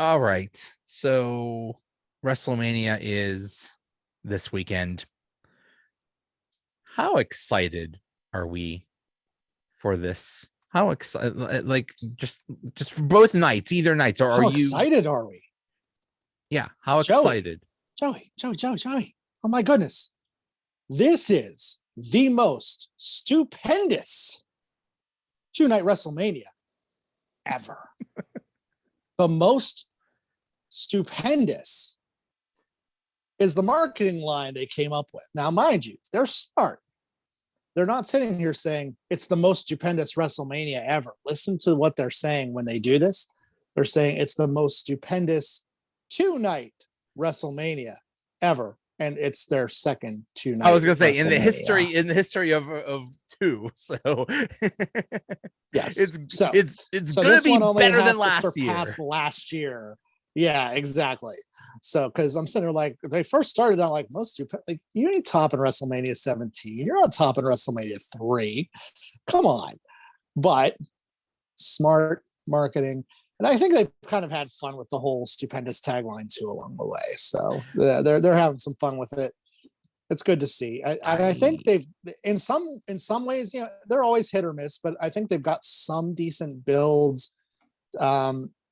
All right. So WrestleMania is this weekend. How excited are we for this? How excited, like just for both nights, either nights, or are How you excited are we? Yeah, how excited? Joey. Oh my goodness. This is the most stupendous two-night WrestleMania ever. The most stupendous is the marketing line they came up with. Now, mind you, they're smart. They're not sitting here saying it's the most stupendous WrestleMania ever. Listen to what they're saying when they do this. They're saying it's the most stupendous two-night WrestleMania ever. And it's their second two-night. I was gonna say in the history of two. So yes, it's gonna be better than last year. Yeah, exactly. So because I'm sitting there like they first started out like most stupid, like you ain't topping WrestleMania 17. You're not topping WrestleMania 3. Come on. But smart marketing. And I think they've kind of had fun with the whole stupendous tagline too along the way. So they're having some fun with it. It's good to see. I think they've in some ways, you know, they're always hit or miss, but I think they've got some decent builds.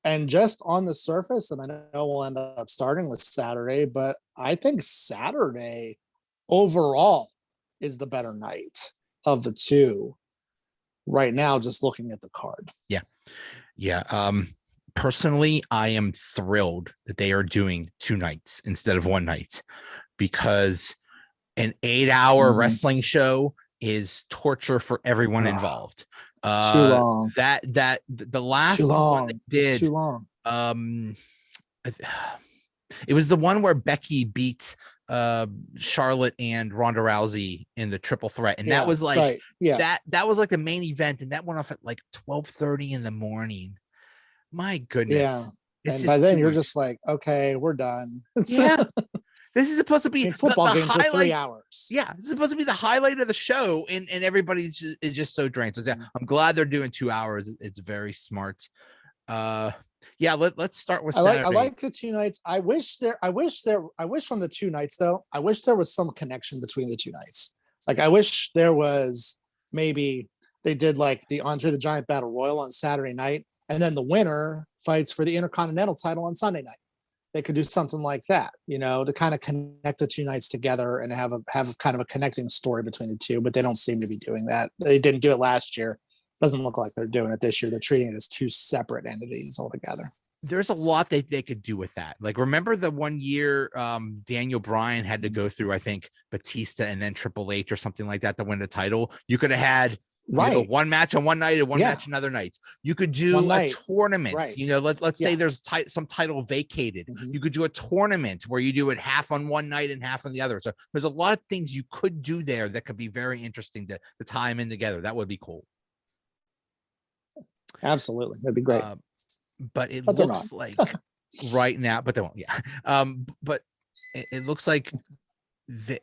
And just on the surface, and I know we'll end up starting with Saturday, but I think Saturday overall is the better night of the two right now, just looking at the card. Yeah. Personally, I am thrilled that they are doing 2 nights instead of 1 night, because an 8-hour wrestling show is torture for everyone involved. Too long. That the last one they did, too long. It was the one where Becky beat Charlotte and Ronda Rousey in the triple threat, and that was like that was like the main event, and that went off at like 12:30 in the morning. My goodness. Yeah. And by then you're just like, okay, we're done. Yeah. This is supposed to be football games for 3 hours. Yeah, this is supposed to be the highlight of the show, and everybody's just so drained. So I'm glad they're doing 2 hours. It's very smart. Let's start with Saturday. I like the 2 nights. I wish from the 2 nights though, I wish there was some connection between the 2 nights. Like I wish there was, maybe they did like the Andre the Giant Battle Royal on Saturday night, and then the winner fights for the Intercontinental title on Sunday night. They could do something like that, you know, to kind of connect the 2 nights together and have kind of a connecting story between the two, but they don't seem to be doing that. They didn't do it last year. Doesn't look like they're doing it this year. They're treating it as 2 separate entities altogether. There's a lot that they could do with that. Like, remember the one year Daniel Bryan had to go through, I think, Batista and then Triple H or something like that to win the title. You could have had one match on one night and one match another night. You could do a tournament. You know, let's say there's some title vacated. You could do a tournament where you do it half on one night and half on the other. So there's a lot of things you could do there that could be very interesting to tie them in together. That would be cool. Absolutely, that'd be great. But it looks like right now, but they won't. Yeah. But it looks like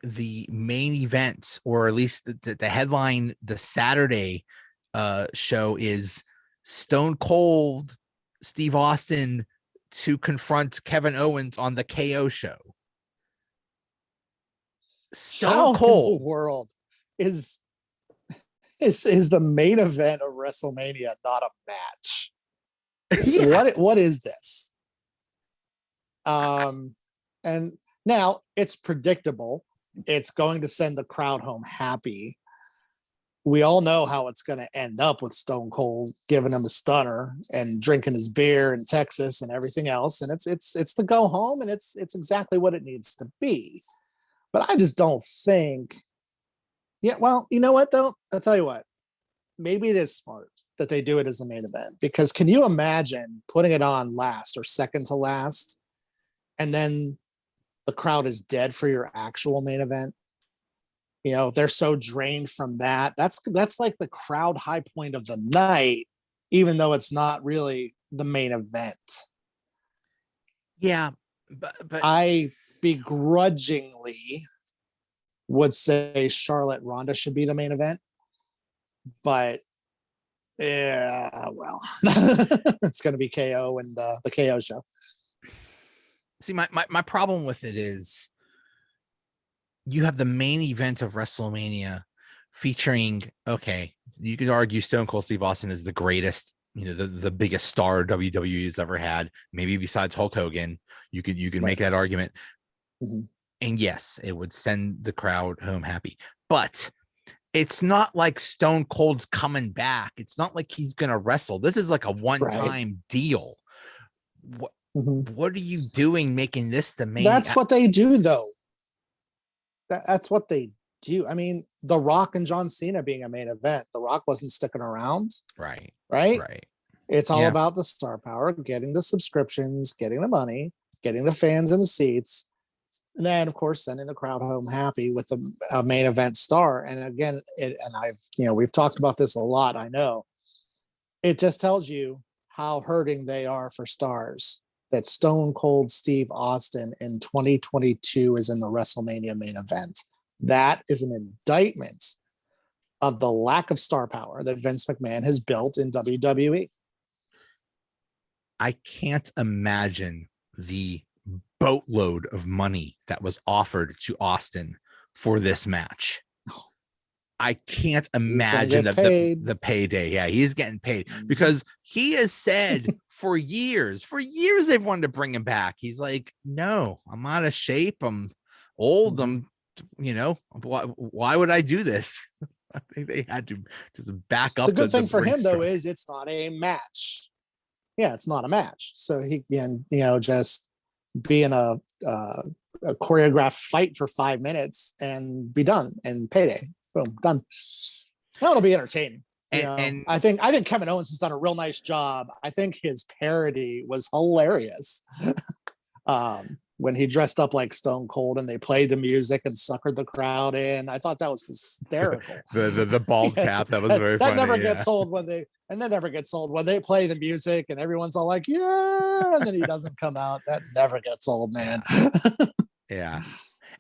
the main event, or at least the headline, the Saturday show is Stone Cold Steve Austin to confront Kevin Owens on the KO show. Stone Cold in the world is the main event of WrestleMania not a match? What is this? And now it's predictable. It's going to send the crowd home happy. We all know how it's going to end up with Stone Cold giving him a stunner and drinking his beer in Texas and everything else. And it's the go home, and it's exactly what it needs to be. But I just don't think. Yeah, well, you know what though? I'll tell you what. Maybe it is smart that they do it as the main event, because can you imagine putting it on last or second to last, and then the crowd is dead for your actual main event? You know, they're so drained from that. That's like the crowd high point of the night, even though it's not really the main event. Yeah, but I begrudgingly would say Charlotte Ronda should be the main event, but yeah, well, it's going to be KO and the KO show. See, my problem with it is you have the main event of WrestleMania featuring, okay, you could argue Stone Cold Steve Austin is the greatest, the biggest star WWE has ever had, maybe besides Hulk Hogan. You could make that argument. Mm-hmm. And yes, it would send the crowd home happy. But it's not like Stone Cold's coming back. It's not like he's going to wrestle. This is like a one-time deal. What are you doing making this the main? That's what they do, though. That's what they do. I mean, The Rock and John Cena being a main event. The Rock wasn't sticking around. Right. It's all about the star power, getting the subscriptions, getting the money, getting the fans in the seats. And then, of course, sending the crowd home happy with a main event star. And again, we've talked about this a lot. I know it just tells you how hurting they are for stars. That Stone Cold Steve Austin in 2022 is in the WrestleMania main event. That is an indictment of the lack of star power that Vince McMahon has built in WWE. I can't imagine the boatload of money that was offered to Austin for this match. I can't imagine the payday. Yeah, he's getting paid because he has said for years they've wanted to bring him back. He's like, no, I'm out of shape. I'm old. I'm, why would I do this? I think they had to just back up. The good thing for him, though, is it's not a match. Yeah, it's not a match. So he can, just be in a choreographed fight for 5 minutes and be done and payday. Boom, done. That'll be entertaining. And I think Kevin Owens has done a real nice job. I think his parody was hilarious. When he dressed up like Stone Cold and they played the music and suckered the crowd in. I thought that was hysterical. the bald cap, that was very funny. That never gets old when they play the music and everyone's all like, yeah, and then he doesn't come out. That never gets old, man. Yeah.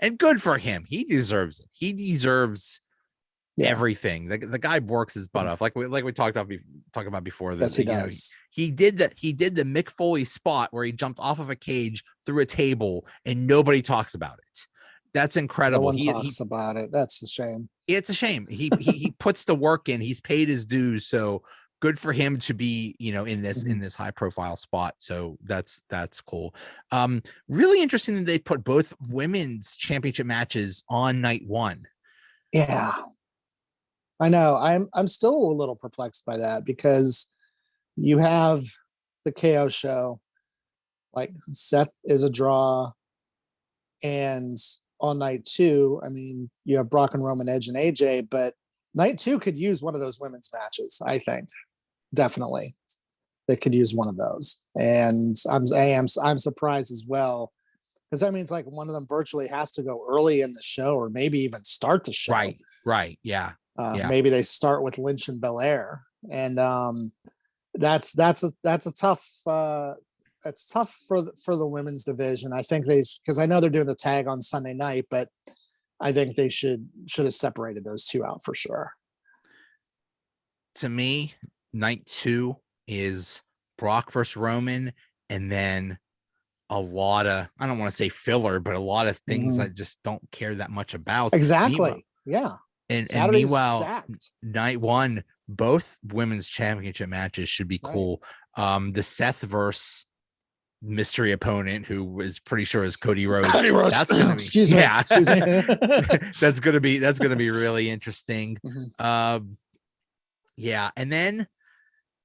And good for him. He deserves it. He deserves everything. The guy works his butt off, like we talked about before. Yes, he does. He did the Mick Foley spot where he jumped off of a cage through a table and nobody talks about it. That's incredible. No one talks about it. That's a shame. It's a shame. He puts the work in. He's paid his dues. So good for him to be, in this high profile spot. So that's cool. Really interesting that they put both women's championship matches on night one. Yeah. I know. I'm still a little perplexed by that because you have the KO show, like Seth is a draw, and on night two, I mean, you have Brock and Roman, Edge and AJ, but night two could use one of those women's matches. I think definitely they could use one of those, and I'm surprised as well because that means like one of them virtually has to go early in the show or maybe even start the show. Right. Yeah. Maybe they start with Lynch and Belair, and that's a tough. It's tough for the women's division. I think because I know they're doing the tag on Sunday night, but I think they should have separated those two out for sure. To me, night two is Brock versus Roman, and then a lot of, I don't want to say filler, but a lot of things I just don't care that much about. Exactly. Yeah. And meanwhile, stacked. Night one, both women's championship matches should be cool. Right. The Seth versus mystery opponent, who is pretty sure is Cody Rhodes. That's gonna be, excuse me. that's gonna be really interesting. Yeah, and then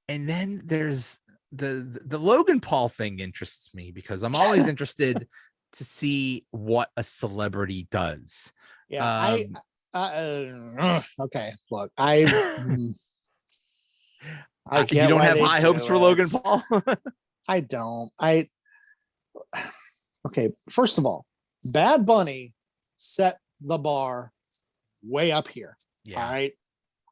there's the Logan Paul thing interests me because I'm always interested to see what a celebrity does. Yeah, okay. Look, I you don't have high hopes for Logan Paul. I don't. Okay. First of all, Bad Bunny set the bar way up here. Yeah. All right.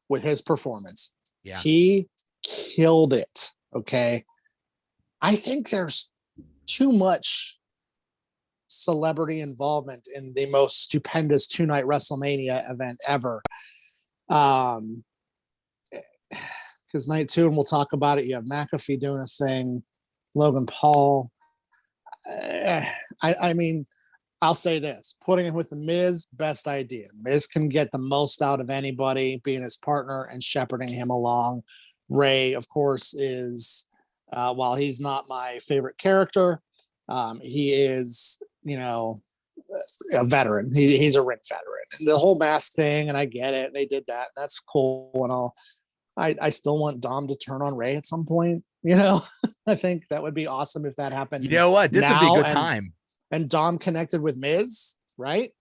With his performance. Yeah. He killed it. Okay. I think there's too much celebrity involvement in the most stupendous 2-night WrestleMania event ever. Because night two, and we'll talk about it, you have McAfee doing a thing, Logan Paul. I mean, I'll say this: putting him with the Miz, best idea. Miz can get the most out of anybody, being his partner and shepherding him along. Ray, of course, is while he's not my favorite character, he is, a veteran. He's a ring veteran. And the whole mask thing, and I get it. They did that. That's cool and all. I still want Dom to turn on Ray at some point. I think that would be awesome if that happened. You know what? This would be a good time. And Dom connected with Miz, right?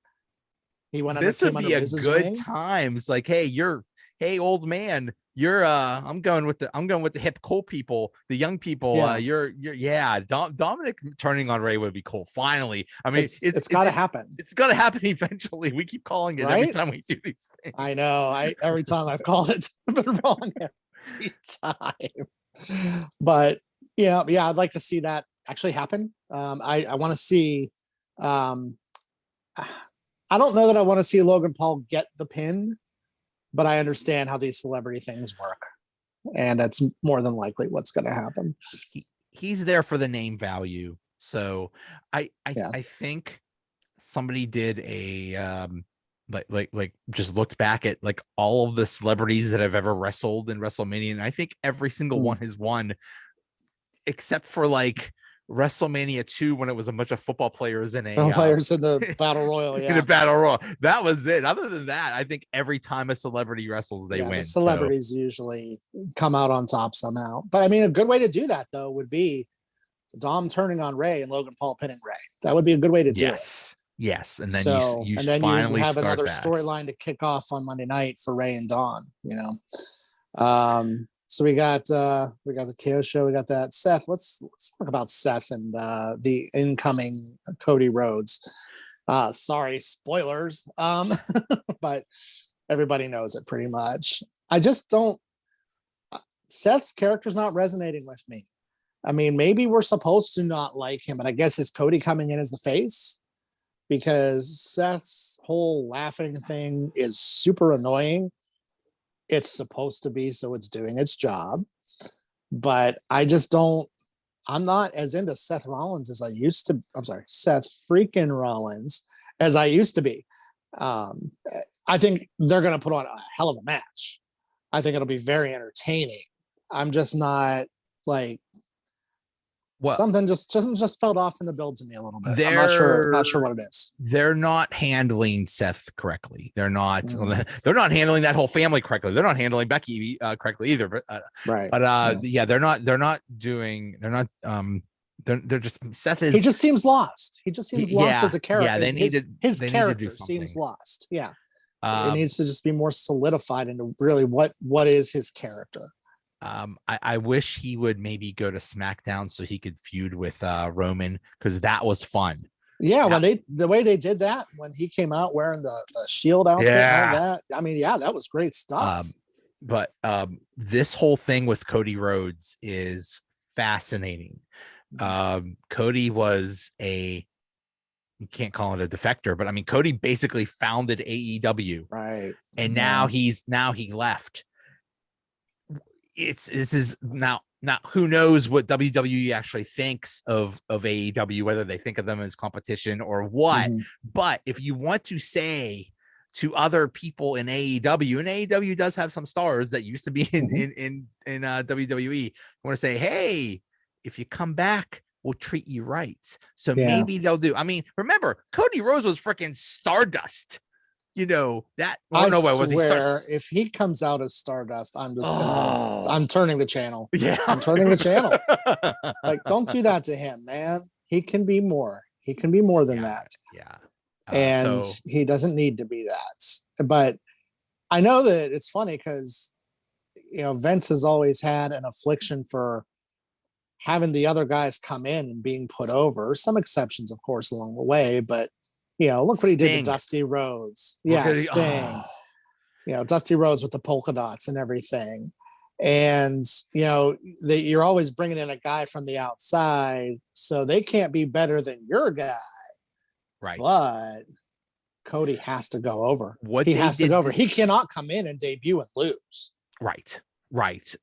He went. This would be a good time. It's like, hey, old man, you're. I'm going with the hip cool people, the young people. Yeah. Dominic turning on Ray would be cool. Finally, I mean, it's got to happen. It's got to happen eventually. We keep calling it every time we do these things. I know. Every time I've called it, it's been wrong every time. But yeah, I'd like to see that actually happen. I want to see. I don't know that I want to see Logan Paul get the pin, but I understand how these celebrity things work, and that's more than likely what's going to happen. He's there for the name value, so I think somebody did a like just looked back at like all of the celebrities that have ever wrestled in WrestleMania, and I think every single one has won, except for like WrestleMania 2 when it was a bunch of football players in the battle royal. In a battle royal. That was it. Other than that, I think every time a celebrity wrestles, they win. The celebrities usually come out on top somehow. But I mean, a good way to do that though would be Dom turning on Ray and Logan Paul pinning Ray. That would be a good way to do it. Yes. And then you finally have another that storyline to kick off on Monday night for Ray and Dawn, So we got the KO show. We got that. Seth, let's talk about Seth and the incoming Cody Rhodes. Sorry, spoilers. But everybody knows it pretty much. I just don't. Seth's character's not resonating with me. I mean, maybe we're supposed to not like him, but I guess is Cody coming in as the face? Because Seth's whole laughing thing is super annoying. It's supposed to be, so it's doing its job. But I just don't, I'm not as into Seth Rollins as I used to. I'm sorry, Seth freaking Rollins as I used to be. I think they're going to put on a hell of a match. I think it'll be very entertaining. I'm just not like, something just felt off in the build to me a little bit. I'm not sure what it is. They're not handling Seth correctly. They're not handling that whole family correctly. They're not handling Becky correctly either. But they're just Seth is. He just seems lost. He just seems lost as a character. Yeah, his character seems lost. Yeah, it needs to just be more solidified into really what is his character. I wish he would maybe go to SmackDown so he could feud with Roman, because that was fun. Yeah, when the way they did that, when he came out wearing the Shield outfit and all that, I mean, that was great stuff. But this whole thing with Cody Rhodes is fascinating. Cody was you can't call it a defector, but I mean, Cody basically founded AEW, right? And now he left. This is now who knows what WWE actually thinks of AEW, whether they think of them as competition or what. But if you want to say to other people in AEW, and AEW does have some stars that used to be in WWE, you want to say, hey, if you come back, we'll treat you right. So maybe they'll do. I mean, remember, Cody Rhodes was freaking Stardust. That. I swear, if he comes out as Stardust, I'm just I'm turning the channel. Yeah, I'm turning the channel. Like, don't do that to him, man. He can be more. He can be more than that. Yeah, and he doesn't need to be that. But I know that it's funny because Vince has always had an affliction for having the other guys come in and being put over. Some exceptions, of course, along the way, but. Look what he did to Dusty Rhodes. Sting. Dusty Rhodes with the polka dots and everything. And, you're always bringing in a guy from the outside, so they can't be better than your guy. Right. But Cody has to go over. He has to go over. He cannot come in and debut and lose. Right. Right.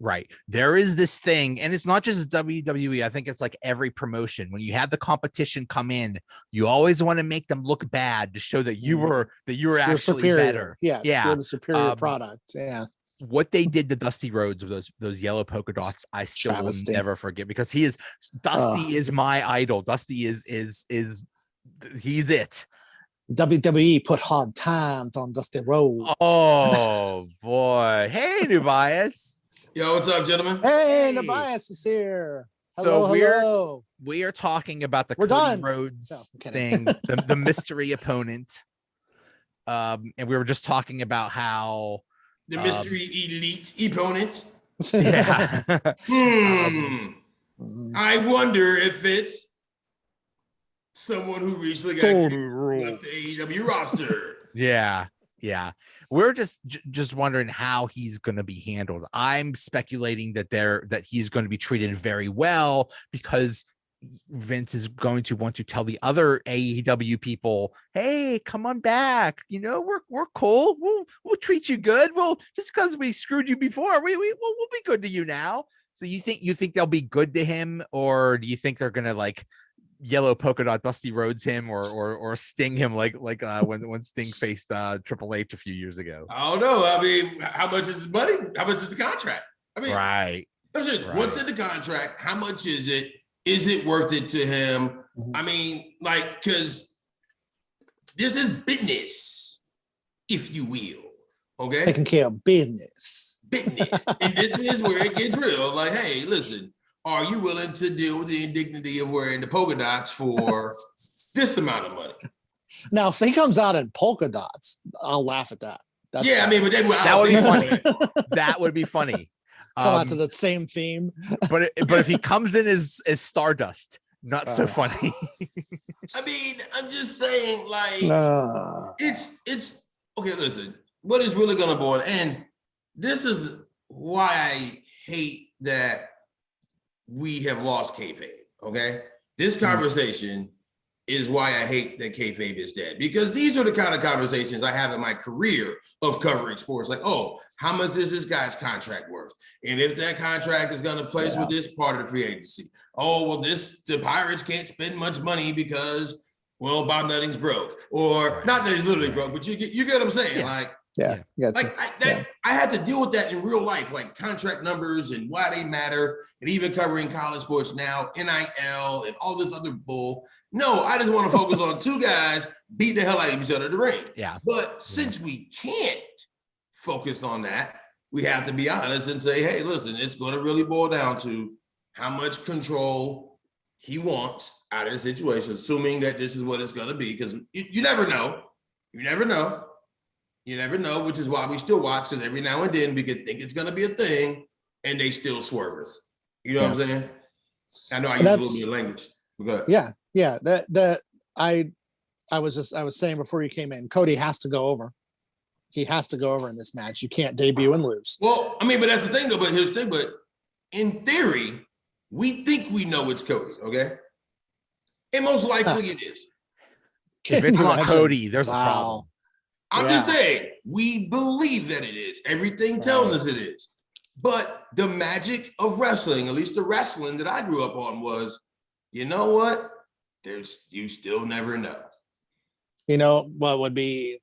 There is this thing, and it's not just WWE. I think it's like every promotion. When you have the competition come in, you always want to make them look bad to show that you were actually superior. better. Yes, yeah, you're the superior product. Yeah. What they did to Dusty Rhodes with those yellow polka dots, I still will never forget, because Dusty is my idol. Dusty is he's it. WWE put hard times on Dusty Rhodes. Oh boy. Hey, Nubyjas. Yo, what's up, gentlemen? Hey, Nubyjas is here. Hello. We are talking about the Cody Rhodes thing, the mystery opponent. And we were just talking about how the mystery elite opponent. Yeah. I wonder if it's someone who recently got up the AEW roster. Yeah. We're just wondering how he's going to be handled. I'm speculating that he's going to be treated very well, because Vince is going to want to tell the other AEW people, "Hey, come on back. You know, we're cool. We'll treat you good. Well, just because we screwed you before, we'll be good to you now." So you think they'll be good to him, or do you think they're gonna like yellow polka dot Dusty Rhodes him, or sting him like when Sting faced Triple H a few years ago? I don't know. I mean, how much is his money? How much is the contract? I mean, right. What's in the contract? How much is it? Is it worth it to him? I mean, like, because this is business, if you will. Okay, taking care of business. And this is where it gets real. Like, hey, listen. Are you willing to deal with the indignity of wearing the polka dots for this amount of money? Now, if he comes out in polka dots, I'll laugh at that. That's I mean, but that would be funny. That would be funny. Come out to the same theme. but if he comes in as Stardust, not so funny. I mean, I'm just saying, like, it's okay. Listen, what is really going to boil, and this is why I hate that we have lost kayfabe. Okay, this conversation is why I hate that kayfabe is dead, because these are the kind of conversations I have in my career of covering sports. Like, oh, how much is this guy's contract worth? And if that contract is going to place with this part of the free agency, oh, well, the Pirates can't spend much money because, well, Bob Nutting's broke, or not that he's literally broke, but you get what I'm saying? Like, I had to deal with that in real life, like contract numbers and why they matter, and even covering college sports now, NIL and all this other bull. No, I just want to focus on two guys beating the hell out of each other in the ring. Yeah. But since we can't focus on that, we have to be honest and say, hey, listen, it's going to really boil down to how much control he wants out of the situation, assuming that this is what it's going to be, because you never know. You never know. You never know, which is why we still watch, because every now and then we could think it's going to be a thing and they still swerve us. You know what I'm saying? I know I use a little bit of language. Yeah. I was saying before you came in, Cody has to go over. He has to go over in this match. You can't debut and lose. Well, I mean, but that's the thing though. But here's the thing. But in theory, we think we know it's Cody, okay? And most likely it is. If it's not Cody, there's a problem. I'm just saying, we believe that it is. Everything tells us it is. But the magic of wrestling, at least the wrestling that I grew up on, was, you know what? You still never know. You know what would be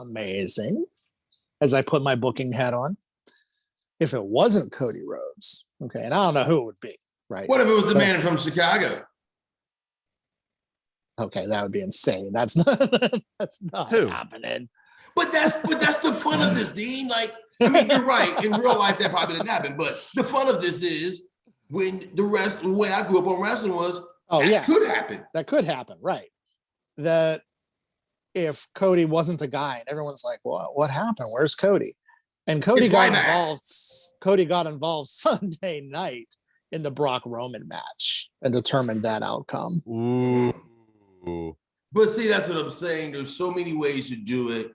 amazing, as I put my booking hat on, if it wasn't Cody Rhodes. Okay, and I don't know who it would be, right? What if it was the man from Chicago? Okay, that would be insane. That's not happening. But that's the fun of this, Dean. Like, I mean, you're right. In real life, that probably didn't happen. But the fun of this is when the way I grew up on wrestling was, could happen. That could happen, right? That if Cody wasn't the guy, and everyone's like, what happened? Where's Cody? And Cody got involved. Cody got involved Sunday night in the Brock Roman match and determined that outcome. Ooh. But see, that's what I'm saying. There's so many ways to do it,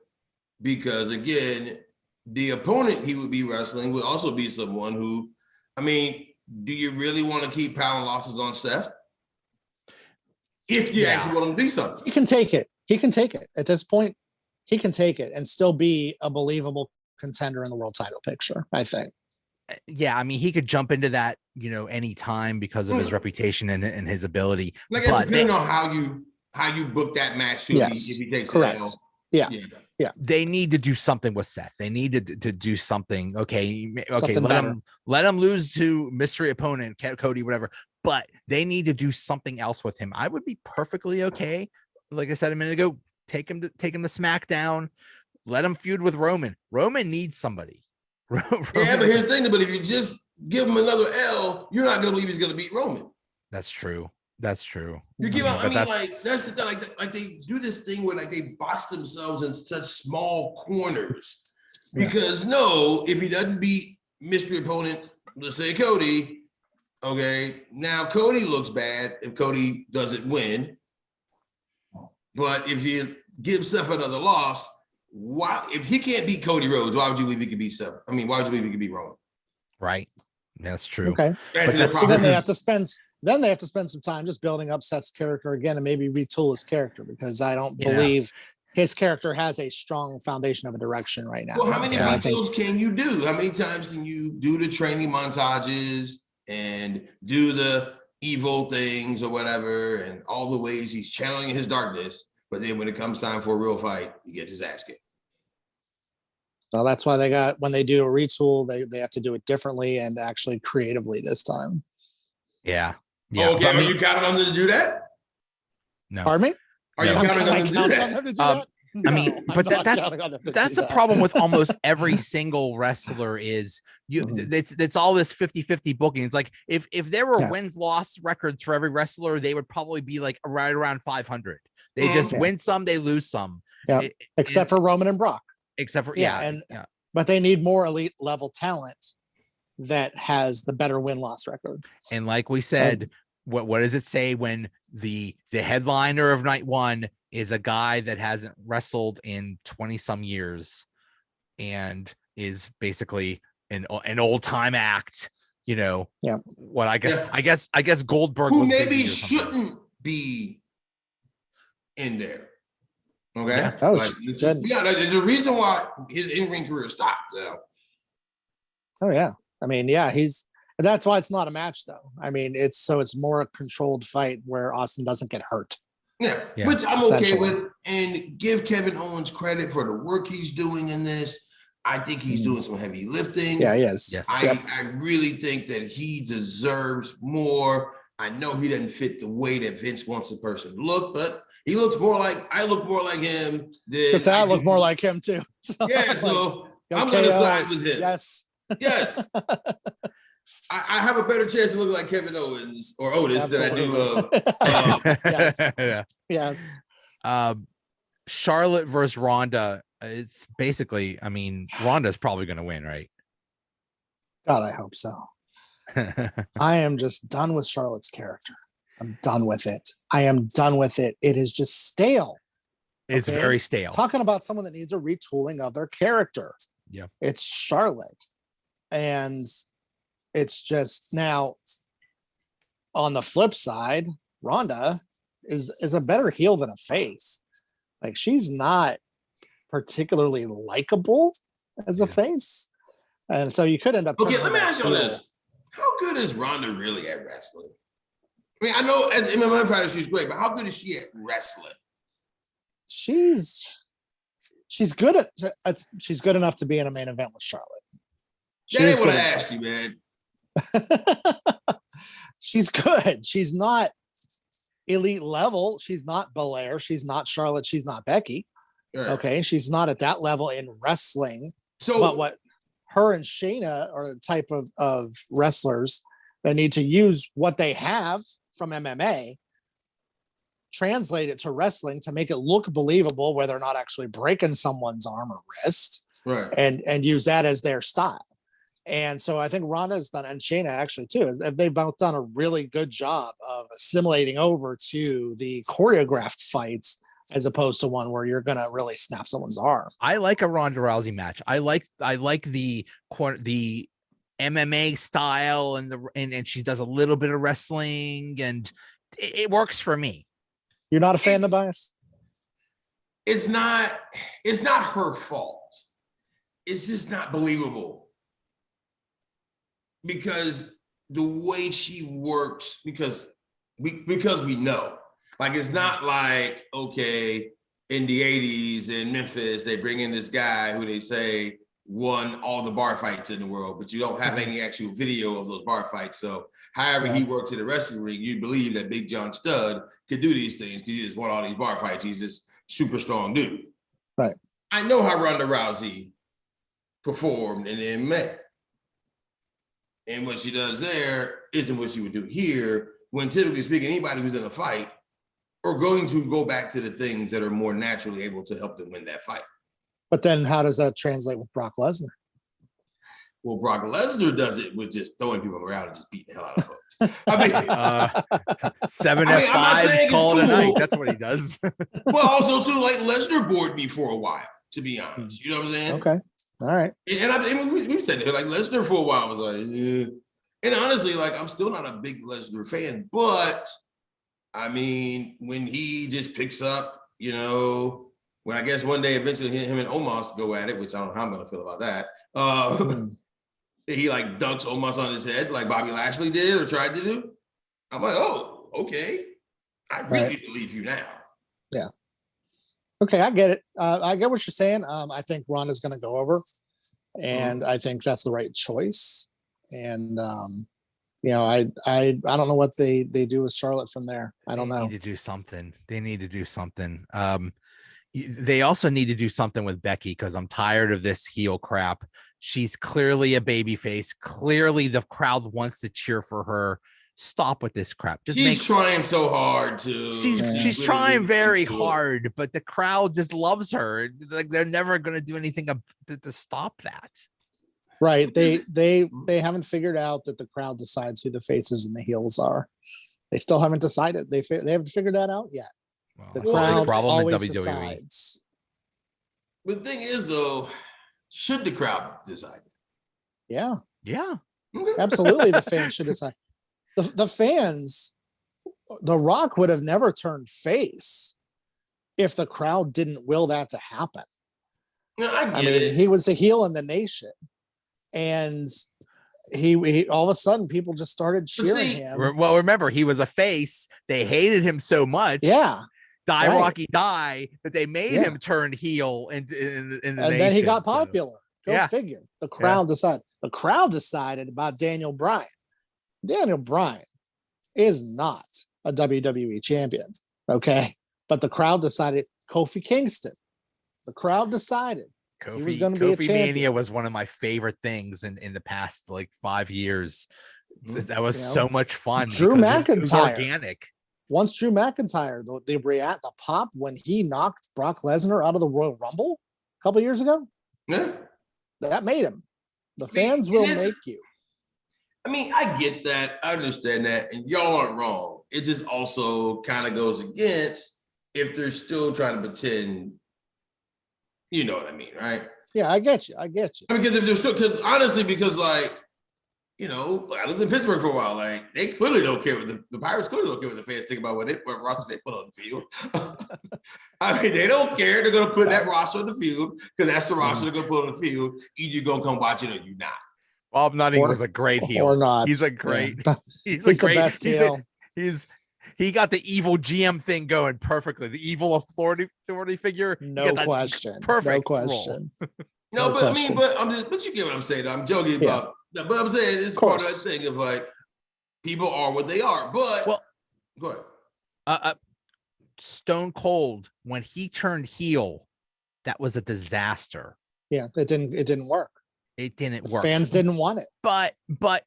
because again, the opponent he would be wrestling would also be someone who, I mean, do you really want to keep piling losses on Seth? If you actually want him to do something. He can take it. At this point, he can take it and still be a believable contender in the world title picture, I think. Yeah, I mean, he could jump into that, any time because of his reputation and his ability. Like, it's depending on how you book that match too. Yes, if he takes correct. the L. Yeah. They need to do something with Seth. They need to do something. Okay. Something let him lose to mystery opponent, Cody, whatever. But they need to do something else with him. I would be perfectly okay. Like I said a minute ago, take him to SmackDown. Let him feud with Roman. Roman needs somebody. Yeah, but here's the thing. But if you just give him another L, you're not gonna believe he's gonna beat Roman. That's true. You give I mean, like, that's the thing. Like they do this thing where like they box themselves in such small corners. Because if he doesn't beat mystery opponent, let's say Cody, okay, now Cody looks bad if Cody doesn't win. But if you give Seth another loss, why? If he can't beat Cody Rhodes, why would you believe he could beat Seth? I mean, why would you believe he could beat Roman? Right. That's true. Okay. So then they have to spend some time just building up Seth's character again and maybe retool his character, because I don't believe his character has a strong foundation of a direction right now. Well, how many retools can you do? How many times can you do the training montages and do the evil things or whatever, and all the ways he's channeling his darkness, but then when it comes time for a real fight, he gets his ass kicked. So that's why when they do a retool, they have to do it differently and actually creatively this time. Yeah. Okay, are you counting on them to do that? No. Pardon me? Are you counting on them to do that? No, I mean, but that's the problem with almost every single wrestler is it's all this 50-50 booking. It's like if there were wins-loss records for every wrestler, they would probably be like right around 500. They just win some, they lose some. Yeah, except for Roman and Brock. Except for but they need more elite level talent that has the better win-loss record. And like we said, what does it say when the headliner of night one is a guy that hasn't wrestled in 20 some years and is basically an old time act, what I guess Goldberg who maybe shouldn't be in there. Okay. Yeah. The reason why his in-ring career stopped though. Oh yeah. I mean, that's why it's not a match though. I mean, it's more a controlled fight where Austin doesn't get hurt. Yeah, which I'm okay with, and give Kevin Owens credit for the work he's doing in this. I think he's doing some heavy lifting. Yeah, he is. Yes. I really think that he deserves more. I know he doesn't fit the way that Vince wants the person to look, but he looks more like I look more like him. I look more like him too. So I'm going to side with him. Yes. I have a better chance of looking like Kevin Owens or Otis than I do. Yes. Charlotte versus Ronda. It's basically, I mean, Ronda's probably going to win, right? God, I hope so. I am just done with Charlotte's character. I'm done with it. I am done with it. It is just stale. It's very stale. Talking about someone that needs a retooling of their character. Yeah. It's Charlotte. And it's just now on the flip side, Ronda is a better heel than a face. Like, she's not particularly likable as a face. And so you could end up. Okay, let me ask you this. How good is Ronda really at wrestling? I mean, I know as an MMA fighter, she's great, but how good is she at wrestling? She's good she's good enough to be in a main event with Charlotte. That ain't what I asked you, man. She's good. She's not elite level. She's not Belair. She's not Charlotte. She's not Becky. Right. Okay. She's not at that level in wrestling. But what her and Shayna are the type of wrestlers that need to use what they have from MMA, translate it to wrestling to make it look believable where they're not actually breaking someone's arm or wrist, right? And use that as their style. And so I think Ronda's done, and Shayna actually too, they've both done a really good job of assimilating over to the choreographed fights as opposed to one where you're gonna really snap someone's arm. I like a Ronda Rousey match. I like the MMA style and she does a little bit of wrestling and it works for me. You're not a fan of Bias? It's not her fault. It's just not believable. because the way she works, because we know, like, it's not like, okay, in the 80s in Memphis, they bring in this guy who they say won all the bar fights in the world, but you don't have any actual video of those bar fights. So however he works in the wrestling ring, you believe that Big John Studd could do these things because he just won all these bar fights. He's this super strong dude. Right. I know how Ronda Rousey performed in MMA. And what she does there isn't what she would do here, when typically speaking, anybody who's in a fight are going to go back to the things that are more naturally able to help them win that fight. But then how does that translate with Brock Lesnar? Well, Brock Lesnar does it with just throwing people around and just beating the hell out of folks. I mean, 7 F5s call it a night. That's what he does. Well, also too, like, Lesnar bored me for a while, to be honest. You know what I'm saying? Okay. All right. And we said it, like, Lesnar for a while was like, and honestly, like, I'm still not a big Lesnar fan, but I mean, when he just picks up, you know, when I guess one day eventually him and Omos go at it, which I don't know how I'm gonna feel about that. He like dunks Omos on his head like Bobby Lashley did or tried to do. I'm like, oh, okay. I really believe you now. Yeah. Okay, I get it. I get what you're saying. I think Ronda's gonna go over, and I think that's the right choice. And you know, I don't know what they do with Charlotte from there. I don't know. They need to do something. They need to do something. They also need to do something with Becky, because I'm tired of this heel crap. She's clearly a baby face. Clearly the crowd wants to cheer for her. Stop with this crap. She's trying so hard to. She's trying very hard, but the crowd just loves her. Like, they're never going to do anything to stop that. Right. They haven't figured out that the crowd decides who the faces and the heels are. They still haven't decided. They haven't figured that out yet. Well, the crowd problem always in WWE. decides. But the thing is, though, should the crowd decide? Yeah. Yeah. Absolutely. The fans should decide. The fans, The Rock would have never turned face if the crowd didn't will that to happen. No, I mean, he was a heel in the nation, and he all of a sudden people just started cheering him. Well, remember, he was a face. They hated him so much. Yeah. Die Rocky Die, that they made him turn heel in the and nation, then he got popular. Go figure. The crowd decided. The crowd decided about Daniel Bryan. Daniel Bryan is not a WWE champion, okay? But the crowd decided. Kofi Kingston. The crowd decided he was going to be a champion. Mania was one of my favorite things in the past like 5 years. That was so much fun. Drew McIntyre, it was organic. Once Drew McIntyre, the pop when he knocked Brock Lesnar out of the Royal Rumble a couple years ago, that made him. The fans will make you. I mean, I get that. I understand that. And y'all aren't wrong. It just also kind of goes against if they're still trying to pretend, you know what I mean, right? Yeah, I get you. Because if they're still, because like, you know, I lived in Pittsburgh for a while. Like, they clearly don't care what the Pirates clearly don't care what the fans think about what roster they put on the field. I mean, they don't care. They're going to put that roster on the field because that's the roster they're going to put on the field. Either you're going to come watch it or you're not. Bob Nutting was a great heel. Or not. He's a great. Yeah. He's the best heel. He got the evil GM thing going perfectly. The evil authority figure. No question. Perfect. No question. I mean, but you get what I'm saying. I'm joking about. But I'm saying it's part of that thing of like people are what they are. But go ahead. Stone Cold, when he turned heel, that was a disaster. Yeah, it didn't work. It didn't work. Fans didn't want it. But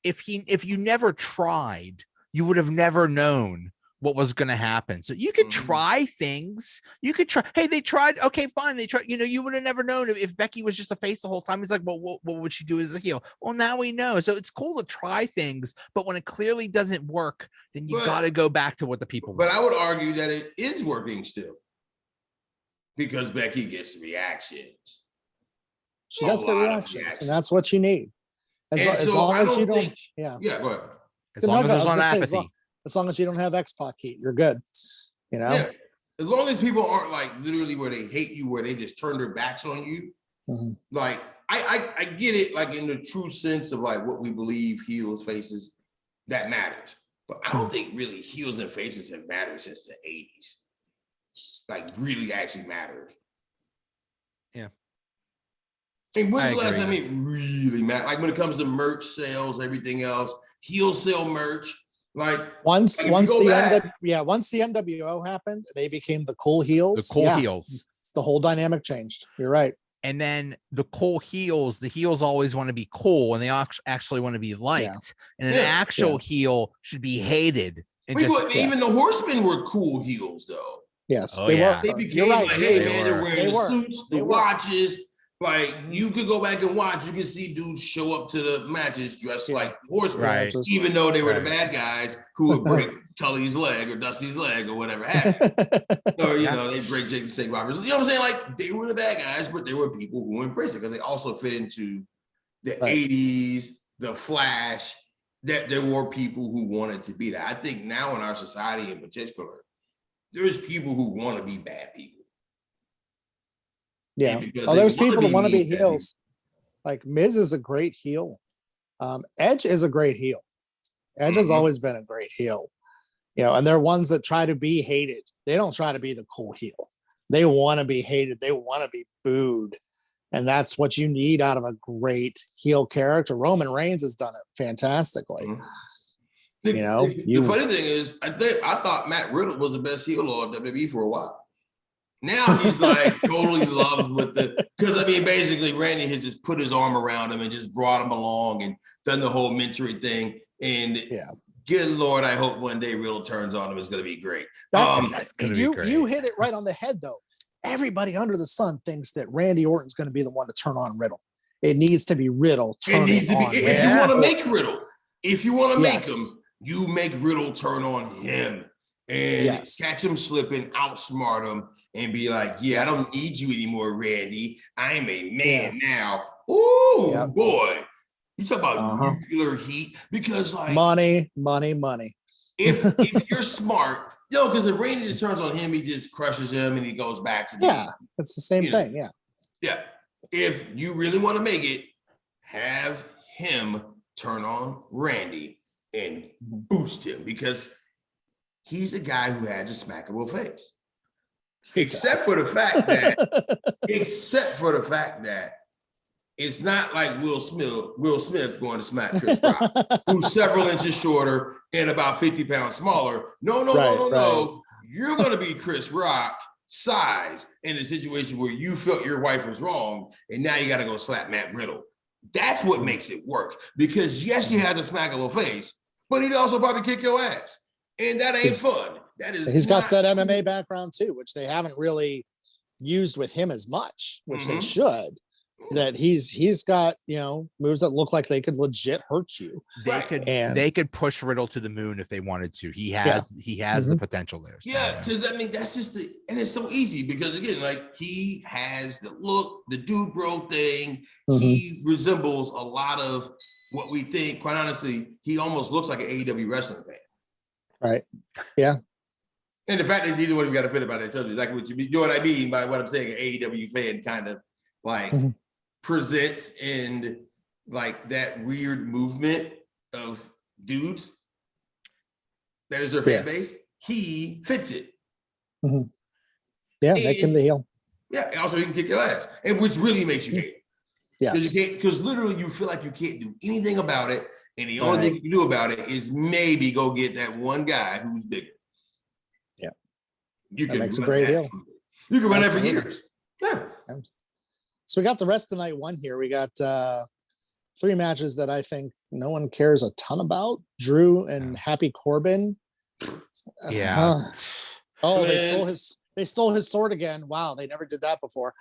if you never tried, you would have never known what was going to happen. So you could try things. You could try. Hey, they tried. Okay, fine. They tried. You know, you would have never known if Becky was just a face the whole time. He's like, well, what would she do as a heel? Well, now we know. So it's cool to try things, but when it clearly doesn't work, then you got to go back to what the people want. But I would argue that it is working still because Becky gets reactions. She does get reactions, and that's what you need. As long as you don't. Yeah, go ahead. As long as there's not apathy. As long as you don't have X-Pac heat, you're good. You know? Yeah. As long as people aren't like literally where they hate you, where they just turn their backs on you. Like, I get it, like in the true sense of like what we believe heels, faces, that matters. But I don't think really heels and faces have mattered since the 80s. Like really actually mattered. Yeah. And when's the last time it really mattered? Like when it comes to merch sales, everything else, heel sale merch. Like once the NWO happened, they became the cool heels. The cool heels. The whole dynamic changed. You're right. And then the heels always want to be cool and they actually want to be liked. And an actual heel should be hated. And even the Horsemen were cool heels, though. Yes, they were. They became like, hey, man, they're wearing the suits, the watches. Like, you could go back and watch. You can see dudes show up to the matches dressed like horsemen, even though they were the bad guys who would break Tully's leg or Dusty's leg or whatever happened. Or, you know, they break Jake Snake Roberts. You know what I'm saying? Like, they were the bad guys, but they were people who embraced it because they also fit into the 80s, the Flash, that there were people who wanted to be that. I think now in our society in particular, there's people who want to be bad people. Yeah. There's people that want to be heels. Like Miz is a great heel. Edge is a great heel. Edge has always been a great heel. You know, and they're ones that try to be hated. They don't try to be the cool heel. They want to be hated. They want to be booed. And that's what you need out of a great heel character. Roman Reigns has done it fantastically. The funny thing is, I thought Matt Riddle was the best heel on WWE for a while. Now he's like totally loved with because I mean, basically Randy has just put his arm around him and just brought him along and done the whole mentoring thing. And good Lord, I hope one day Riddle turns on him. It's going to be great. That's going to be great. You hit it right on the head, though. Everybody under the sun thinks that Randy Orton's going to be the one to turn on Riddle. It needs to be Riddle turning on Randy. If you want to make Riddle, if you want to make him, you make Riddle turn on him and catch him slipping, outsmart him, and be like, yeah, I don't need you anymore, Randy. I'm a man now. Ooh, boy. You talk about nuclear heat because like money. If you're smart, because if Randy just turns on him, he just crushes him and he goes back to it's the same thing. Yeah. If you really want to make it, have him turn on Randy and boost him because he's a guy who has a smackable face. Except for the fact that it's not like Will Smith going to smack Chris Rock, who's several inches shorter and about 50 pounds smaller. No. You're going to be Chris Rock size in a situation where you felt your wife was wrong and now you got to go slap Matt Riddle. That's what makes it work because yes, he has a smackable face, but he'd also probably kick your ass. And that ain't fun. He's got that MMA background too, which they haven't really used with him as much, which they should. That he's got, moves that look like they could legit hurt you. They could push Riddle to the moon if they wanted to. He has the potential there. So, because I mean that's just and it's so easy because again, like he has the look, the dude bro thing. He resembles a lot of what we think. Quite honestly, he almost looks like an AEW wrestling fan. Right. Yeah. And the fact that neither one of you got a fit about it tells you exactly what you know what I mean by what I'm saying. An AEW fan kind of like presents in like that weird movement of dudes that is their fan base. He fits it. Yeah, make him the heel. Yeah, also he can kick your ass, and which really makes you hate it. Yes, because literally you feel like you can't do anything about it, and the only thing you can do about it is maybe go get that one guy who's bigger. Yeah, that makes a great heel. You can run that for years. Yeah. So we got the rest of night one here. We got 3 matches that I think no one cares a ton about. Drew and Happy Corbin. Yeah. They stole his sword again. Wow, they never did that before.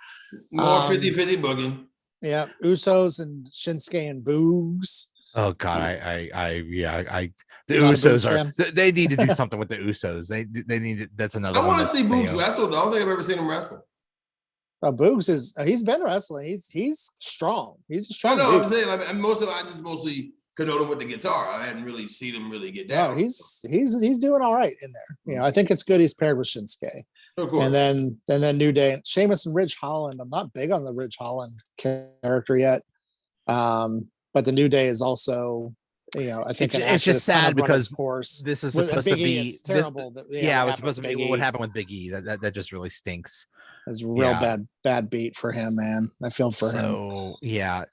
More 50-50 booking. Yeah, Usos and Shinsuke and Boogs. Oh God, the Usos they need to do something with the Usos. They need that's another. I want to see Boogs wrestle. I don't think I've ever seen him wrestle. Boogs he's been wrestling. He's strong. He's a strong. I'm saying I just mostly connote him with the guitar. I hadn't really seen him really get down. No, he's doing all right in there. You know, I think it's good he's paired with Shinsuke. Of course. And then New Day, Sheamus and Ridge Holland. I'm not big on the Ridge Holland character yet. But the New Day is also, you know, I think it's just sad because this is supposed to be it's terrible. It was supposed to be what happened with Big E. That just really stinks. It's a real bad beat for him, man. I feel for him.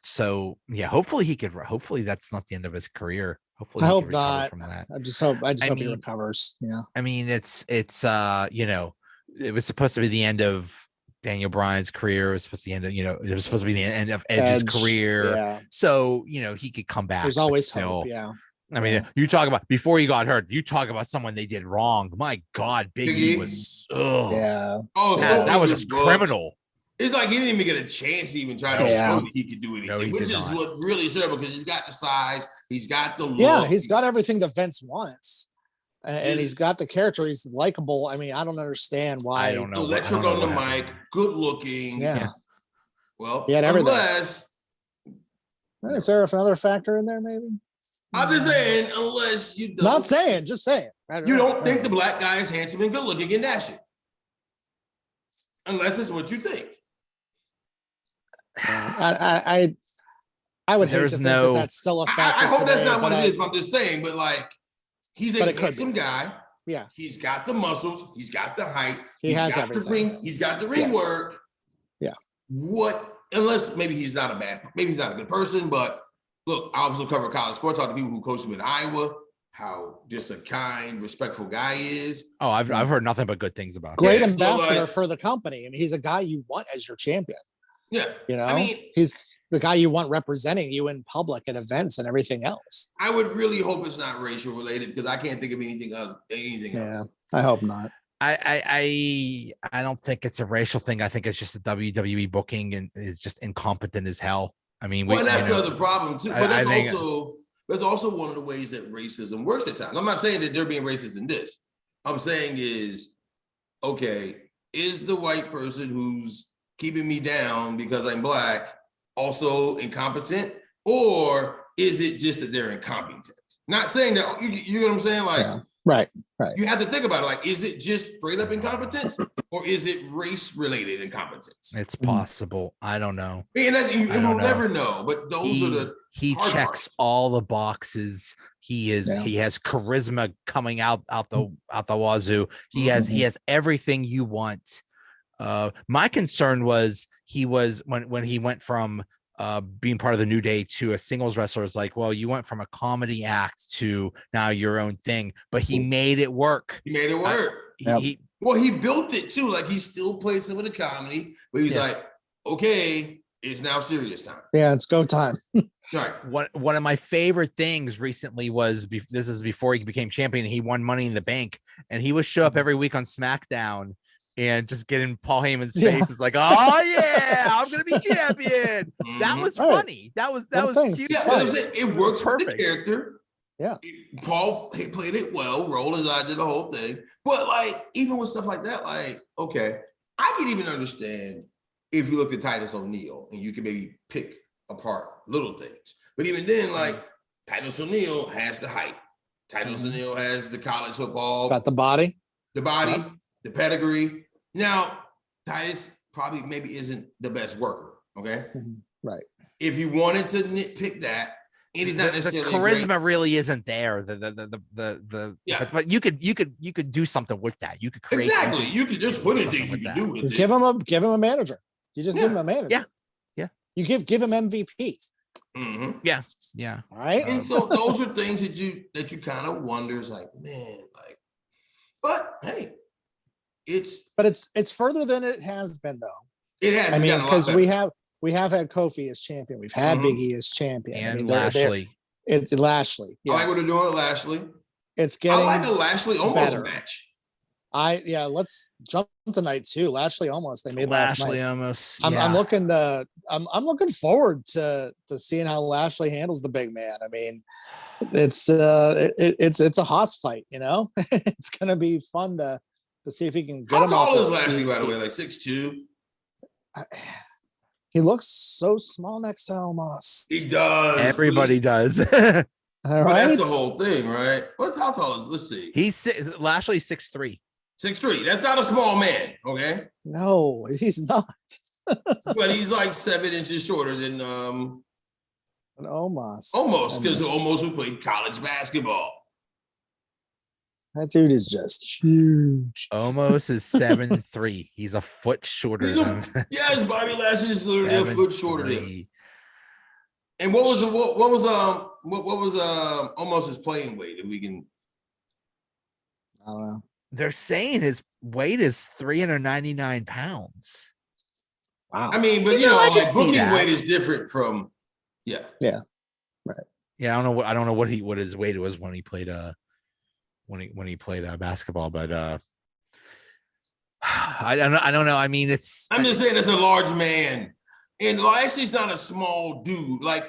So hopefully that's not the end of his career. Hopefully I he hope can recover not. from that. I just hope he recovers. Yeah. I mean, it's you know, it was supposed to be the end of Daniel Bryan's career. It was supposed to be the end of, you know, it was supposed to be the end of Edge's career. Yeah. So, you know, he could come back. There's always still, hope. Yeah. I mean, you talk about before he got hurt, you talk about someone they did wrong. My God, Big E was that was just criminal. It's like he didn't even get a chance to even try to show that he could do anything, which is what really terrible because he's got the size, he's got the look. Yeah, he's got everything that Vince wants. And he's got the character. He's likable. I mean, I don't understand why. I don't know. Electric on the mic, good looking. Yeah. Well, he had everything. Unless is there another factor in there? Maybe. I'm just saying, unless you don't. Not saying, just saying. You don't think the black guy is handsome and good looking and dashing, unless it's what you think. I would hate to think that's still a factor. I hope that's not what it is. But I'm just saying. But like. He's a handsome guy. Yeah. He's got the muscles. He's got the height. He has everything. He's got the ring work. Yeah. Unless maybe he's not maybe he's not a good person, but look, I also cover college sports, talk to people who coach him in Iowa, how just a kind, respectful guy is. Oh, I've heard nothing but good things about him. Great ambassador for the company. I mean, he's a guy you want as your champion. Yeah. You know, I mean, he's the guy you want representing you in public at events and everything else. I would really hope it's not racial related because I can't think of anything else. Yeah, I hope not. I don't think it's a racial thing. I think it's just the WWE booking and is just incompetent as hell. I mean, that's the other problem too. But that's also one of the ways that racism works at times. I'm not saying that they're being racist in this. I'm saying is the white person who's keeping me down because I'm black also incompetent, or is it just that they're incompetent? Not saying that you know what I'm saying, like right. You have to think about it, like, is it just straight up incompetence or is it race related incompetence? It's possible. I don't know. And you'll never know, but those are he checks all the boxes. He has charisma coming out the wazoo. He has everything you want. My concern was when he went from being part of the New Day to a singles wrestler. It's like, well, you went from a comedy act to now your own thing, but he made it work. He made it work. He built it too. Like he still plays some of the comedy, but he's like, okay, it's now serious time. Yeah, it's go time. Right. One of my favorite things recently was this is before he became champion. He won Money in the Bank, and he would show up every week on SmackDown and just get in Paul Heyman's face. It's like, oh yeah, I'm gonna be champion. That was funny. That was cute. Yeah, it works for the character. Yeah, Paul played it well. Rollins, I did the whole thing. But like, even with stuff like that, like, okay, I can even understand if you looked at Titus O'Neil and you could maybe pick apart little things. But even then, like, Titus O'Neil has the height. Titus O'Neil has the college football. He's got the body. The pedigree. Now, Titus probably maybe isn't the best worker. Okay. Right. If you wanted to nitpick that, and he's not necessarily the charisma really isn't there. But you could do something with that. You could create You could just put in things you can do with it. Give him a manager. You just give him a manager. Yeah. You give him MVP. Mm-hmm. Yeah. All right. And so those are things that you kind of wonder, is like, man, like, but hey, it's further than it has been though. It has. I mean, because we have had Kofi as champion, we've had Big E as champion, and Lashley. It's Lashley. Yes. I like what they're doing with Lashley. It's getting. I like a Lashley almost match. Let's jump tonight too. Lashley almost. They made Lashley last night. Almost. I'm looking to. I'm looking forward to seeing how Lashley handles the big man. I mean, it's a Haas fight. You know, it's gonna be fun to see if he can get him. How tall is Lashley, by the way? Like 6'2"? He looks so small next to Omos. He does. Everybody does. All But right. that's the whole thing, right? How tall is? Let's see. Lashley's 6'3". 6'3". That's not a small man, okay? No, he's not. But he's like 7 inches shorter than An Omos. Almost, because Almost who played college basketball. That dude is just huge. Almost is 7'3". He's a foot shorter than Yes, Bobby Lashley is literally a foot shorter than him. And what was Almost's playing weight? If we can, I don't know. They're saying his weight is 399 pounds. Wow. I mean, but like booking weight is different from right. Yeah, I don't know what his weight was when he played when he played basketball, but I don't know. I mean, I'm just saying it's a large man. And Lashley's not a small dude. Like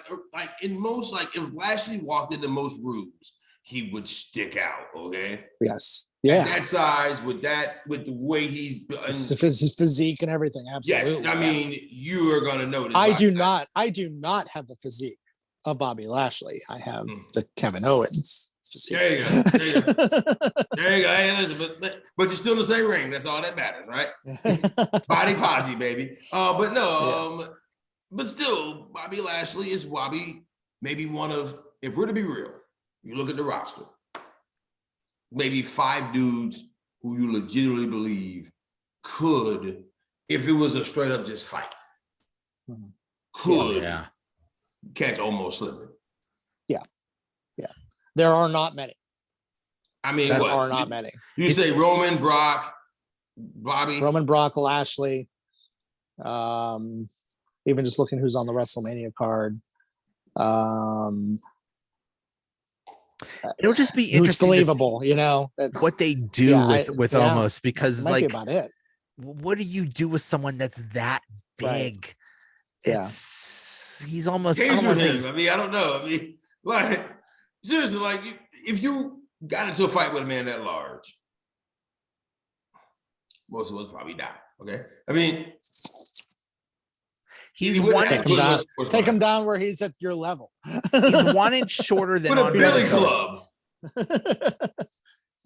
in most, like if Lashley walked into most rooms, he would stick out. Okay. Yes. Yeah. At that size, with the way he's built, his physique and everything. Absolutely. Yes, I mean, you are gonna notice. I do not have the physique of Bobby Lashley. I have the Kevin Owens. There you go. There you go. Hey, listen, but you're still in the same ring. That's all that matters, right? Body posy, baby. But no, but still, Bobby Lashley is maybe one of, if we're to be real, you look at the roster, maybe 5 dudes who you legitimately believe could, if it was a straight up just fight, could catch Almost slipping. There are not many. I mean, there are not many. You say Roman, Brock, Bobby. Roman, Brock, Lashley. Even just looking who's on the WrestleMania card. It'll just be who's interesting. Believable, what they do with Almost, because might be about it. What do you do with someone that's that big? Right. He's almost. I mean, I don't know. I mean, like. Seriously, like if you got into a fight with a man that large, most of us probably die. Okay, I mean, he's 1 inch. Take him down where he's at your level. He's 1 inch shorter than a Billy Club.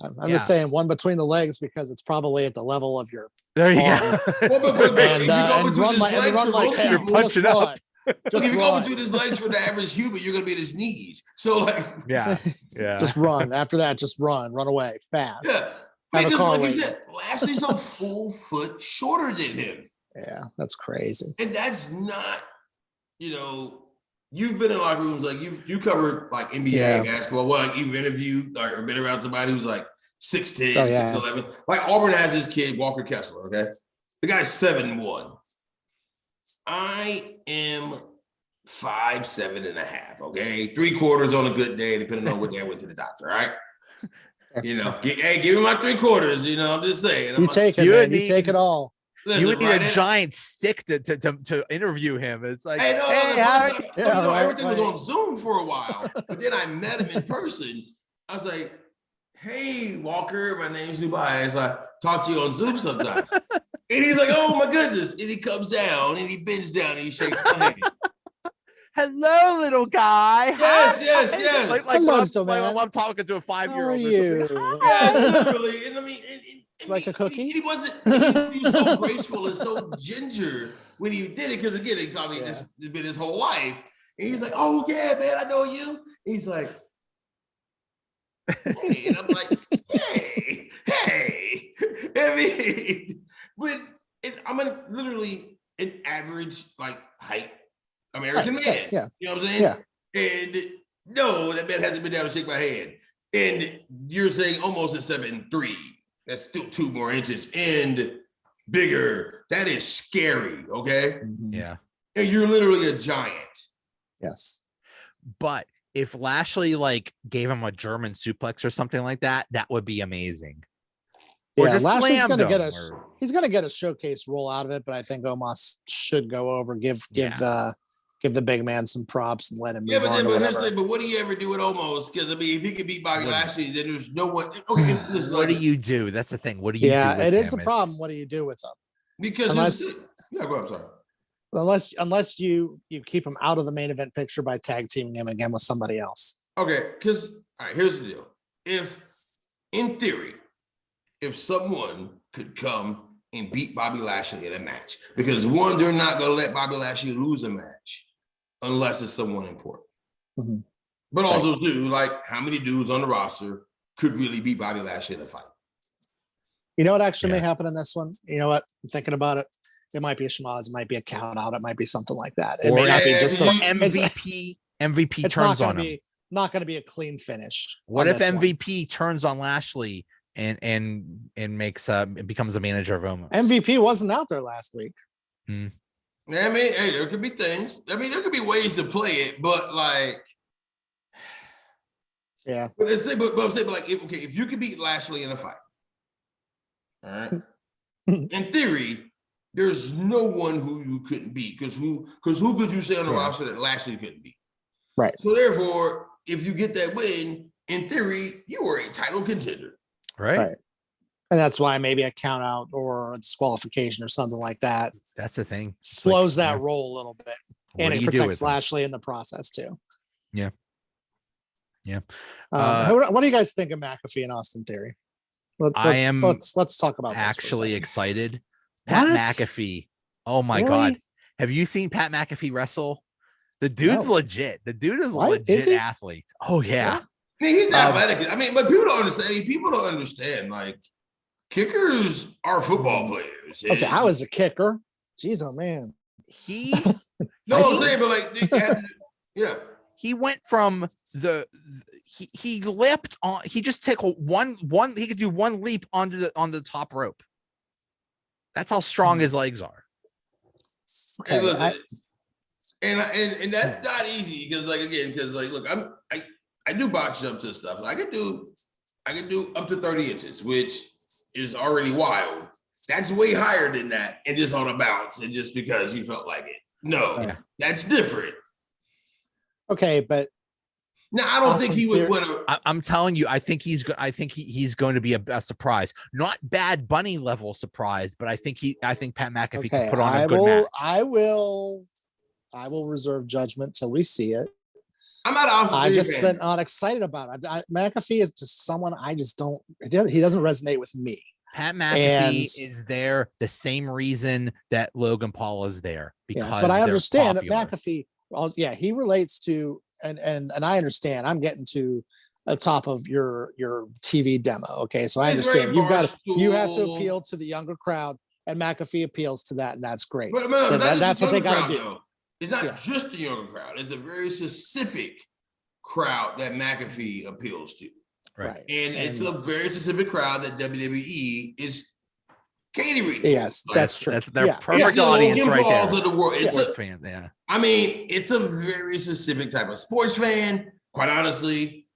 I'm just saying one between the legs because it's probably at the level of your. There you go. And run like him. You're punching up. If you go between his legs for the average human, you're gonna be at his knees. So yeah. Just run. After that, just run away fast. Yeah, because like you said, Lashley's a full foot shorter than him. Yeah, that's crazy. And that's not, you've been in locker rooms, like you covered like NBA basketball. Well, like you've interviewed or been around somebody who's like 6'10", 6'11". Like Auburn has this kid, Walker Kessler. Okay, the guy's 7'1". I am 5'7.5". Okay, 3/4 on a good day, depending on what day I went to the doctor. All right, give me my 3/4. I'm just saying. You take it, man. You take it all. Listen, you would need a giant stick to interview him. It's like, everything was on Zoom for a while, but then I met him in person. I was like, "Hey, Walker, my name's Nubyjas. I talk to you on Zoom sometimes." And he's like, "Oh my goodness!" And he comes down and he bends down and he shakes my hand. Hello, little guy. Yes. Like I'm talking to a 5-year-old. Yeah, literally. And I mean, like a cookie. He was so graceful and so ginger when he did it, because again, it's been his whole life. And he's like, "Oh yeah, man, I know you." And he's like, "Hey," and I'm like, "Hey." I mean, but I'm literally an average like height American man. Yeah. You know what I'm saying? Yeah. And no, that man hasn't been down to shake my hand. And you're saying Almost at 7'3". That's still 2 more inches and bigger. That is scary. Okay. Yeah. And you're literally a giant. Yes. But if Lashley gave him a German suplex or something like that, that would be amazing. Or just Lashley's slam gonna them, he's gonna get a showcase roll out of it, but I think Omos should go over, give the big man some props and let him move on. But what do you ever do with Omos? Because I mean, if he could beat Bobby Lashley, then there's no one. Okay, what do you do? That's the thing. What do you do? Yeah, it is a problem. What do you do with him? Because go. I'm sorry. unless you keep him out of the main event picture by tag teaming him again with somebody else. Okay, because all right, here's the deal. If in theory, if someone could come and beat Bobby Lashley in a match, because one, they're not going to let Bobby Lashley lose a match unless it's someone important. Mm-hmm. But also, too, like how many dudes on the roster could really beat Bobby Lashley in a fight? You know what actually may happen in this one? You know what? I'm thinking about it. It might be a schmoz. It might be a count out. It might be something like that. It may not be just an MVP. MVP turns on him. Not going to be a clean finish. What if MVP turns on Lashley and makes becomes a manager of Oma? MVP wasn't out there last week. Yeah, I mean, hey, there could be things. I mean, there could be ways to play it, but like, yeah. But I'm saying, like, if you could beat Lashley in a fight, all right. In theory, there's no one who you couldn't beat because who could you say on the roster that Lashley couldn't beat? Right. So therefore, if you get that win, in theory, you were a title contender. Right. And that's why maybe a count out or a disqualification or something like that. That's the thing. Slows that roll a little bit. And it protects Lashley in the process too. Yeah. Yeah. What do you guys think of McAfee and Austin Theory? Let's talk about this actually excited. Pat McAfee. Oh my God. Have you seen Pat McAfee wrestle? The dude's legit. The dude is a legit athlete. Oh yeah. I mean, he's athletic. I mean, but people don't understand. People don't understand. Like, kickers are football players. Okay, I was a kicker. Jeez, oh man. No, I'm saying, but like, yeah. He went from he leapt on. He just took one. He could do one leap on the top rope. That's how strong his legs are. Okay, listen, and that's not easy because look, I do box jumps and stuff. I can do up to 30 inches, which is already wild. That's way higher than that, and just on a bounce, and just because you felt like it. No, that's different. Okay, but now I don't think he would win. I'm telling you, I think he's going to be a surprise. Not Bad Bunny level surprise, but I think Pat McAfee can put on a good match. I will reserve judgment till we see it. I'm not. I've just been not excited about it. McAfee is just someone I just don't. He doesn't resonate with me. Pat McAfee is there the same reason that Logan Paul is there because. But I understand that McAfee. Well, yeah, he relates to, and I understand. I'm getting to the top of your TV demo. Okay, so I understand you have to appeal to the younger crowd, and McAfee appeals to that, and that's great. But that's what they got to do. Though. It's not just the younger crowd. It's a very specific crowd that McAfee appeals to. Right. And it's a very specific crowd that WWE is catering to. Yes, that's true. That's their perfect audience right there. Of the world. Sports fan, yeah. I mean, it's a very specific type of sports fan. Quite honestly,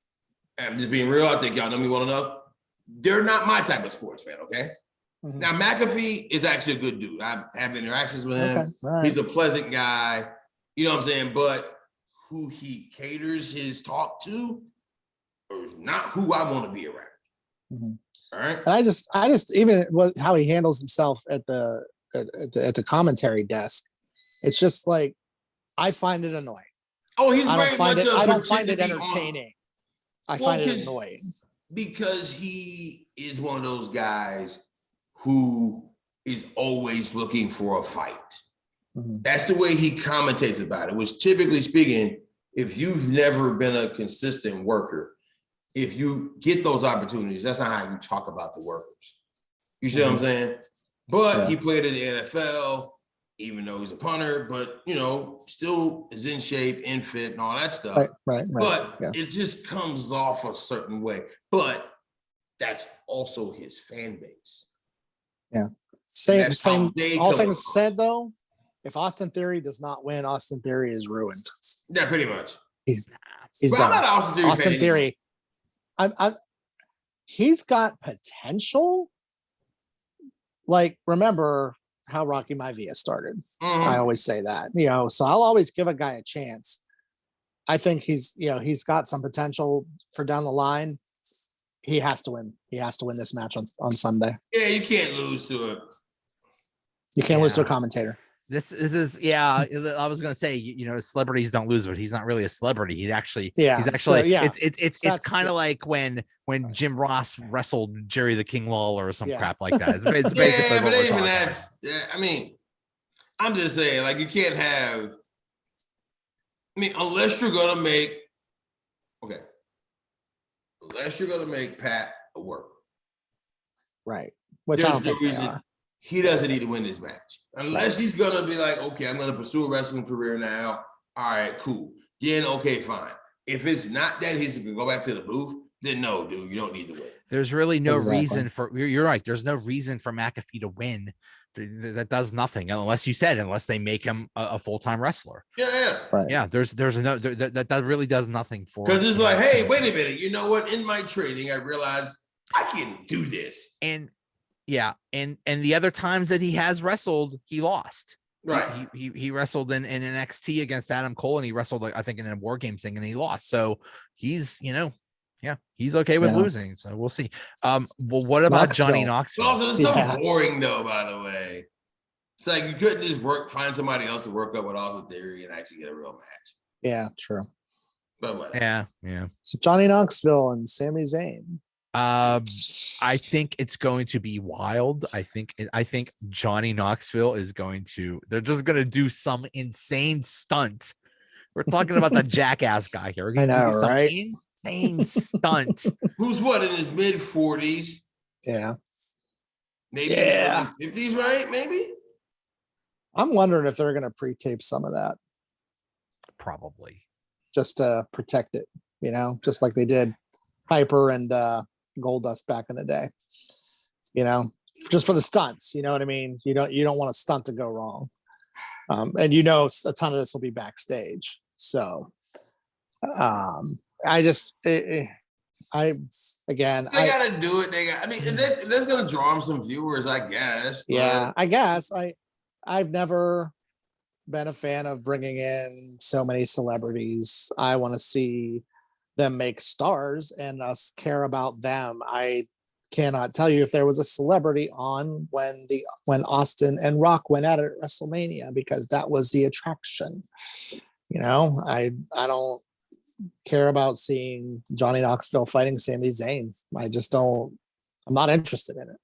I'm just being real. I think y'all know me well enough. They're not my type of sports fan, okay? Mm-hmm. Now, McAfee is actually a good dude. I have interactions with him. Okay. Right. He's a pleasant guy. You know what I'm saying? But who he caters his talk to is not who I want to be around. Mm-hmm. All right. And I just even how he handles himself at the commentary desk. It's just like I find it annoying. Oh, I don't find it entertaining. I find it annoying because he is one of those guys who is always looking for a fight. Mm-hmm. That's the way he commentates about it. Which, typically speaking, if you've never been a consistent worker, if you get those opportunities, that's not how you talk about the workers. You see what I'm saying? But he played in the NFL, even though he's a punter, but, still is in shape, in fit, and all that stuff. Right. But it just comes off a certain way. But that's also his fan base. Yeah. Same. All things said, though, if Austin Theory does not win, Austin Theory is ruined. Yeah, pretty much. He's done. I'm not Austin Theory. He's got potential. Like, remember how Rocky Maivia started? Mm-hmm. I always say that, so I'll always give a guy a chance. I think he's got some potential for down the line. He has to win. He has to win this match on Sunday. Yeah, you can't lose to it. You can't lose to a commentator. This is I was gonna say, celebrities don't lose, but he's not really a celebrity. He's actually it's kind of like when Jim Ross wrestled Jerry the King Lawler or some crap like that. It's basically but even that's I mean, I'm just saying, like, you can't have, I mean, unless you're gonna make Pat a worker. Right. Which I don't think they are. He doesn't need to win this match. Unless he's going to be like, okay, I'm going to pursue a wrestling career now. All right, cool. Then, okay, fine. If it's not that he's going to go back to the booth, then no, dude, you don't need to win. There's really no reason for, you're right. There's no reason for McAfee to win. That does nothing unless they make him a full-time wrestler. Yeah. Right. Yeah. There's no, that really does nothing for, because it's like, hey, wait a minute. You know what? In my training, I realized I can do this. And the other times that he has wrestled, he lost. Right. He wrestled in NXT against Adam Cole, and he wrestled, I think, in a War Games thing, and he lost. So he's, he's okay with losing. So we'll see. Well, what about Knoxville. Johnny Knoxville? Also, it's so boring, though, by the way. It's like you couldn't just find somebody else to work up with Austin Theory and actually get a real match. Yeah, true. But whatever. Yeah. So Johnny Knoxville and Sami Zayn. I think it's going to be wild. I think Johnny Knoxville they're just going to do some insane stunt. We're talking about the jackass guy here. I know, right? Insane stunt. Who's what, in his mid 40s? Yeah. Maybe 50s, right? Maybe. I'm wondering if they're going to pre-tape some of that. Probably. Just to protect it, just like they did Piper and Goldust back in the day, just for the stunts, you know what I mean? You don't want a stunt to go wrong. And a ton of this will be backstage. So I gotta do it. That's gonna draw them some viewers, I guess. Yeah, I guess. I've never been a fan of bringing in so many celebrities. I want to see them make stars and us care about them. I cannot tell you if there was a celebrity on when Austin and Rock went at it at WrestleMania, because that was the attraction. I don't care about seeing Johnny Knoxville fighting Sami Zayn. I'm not interested in it.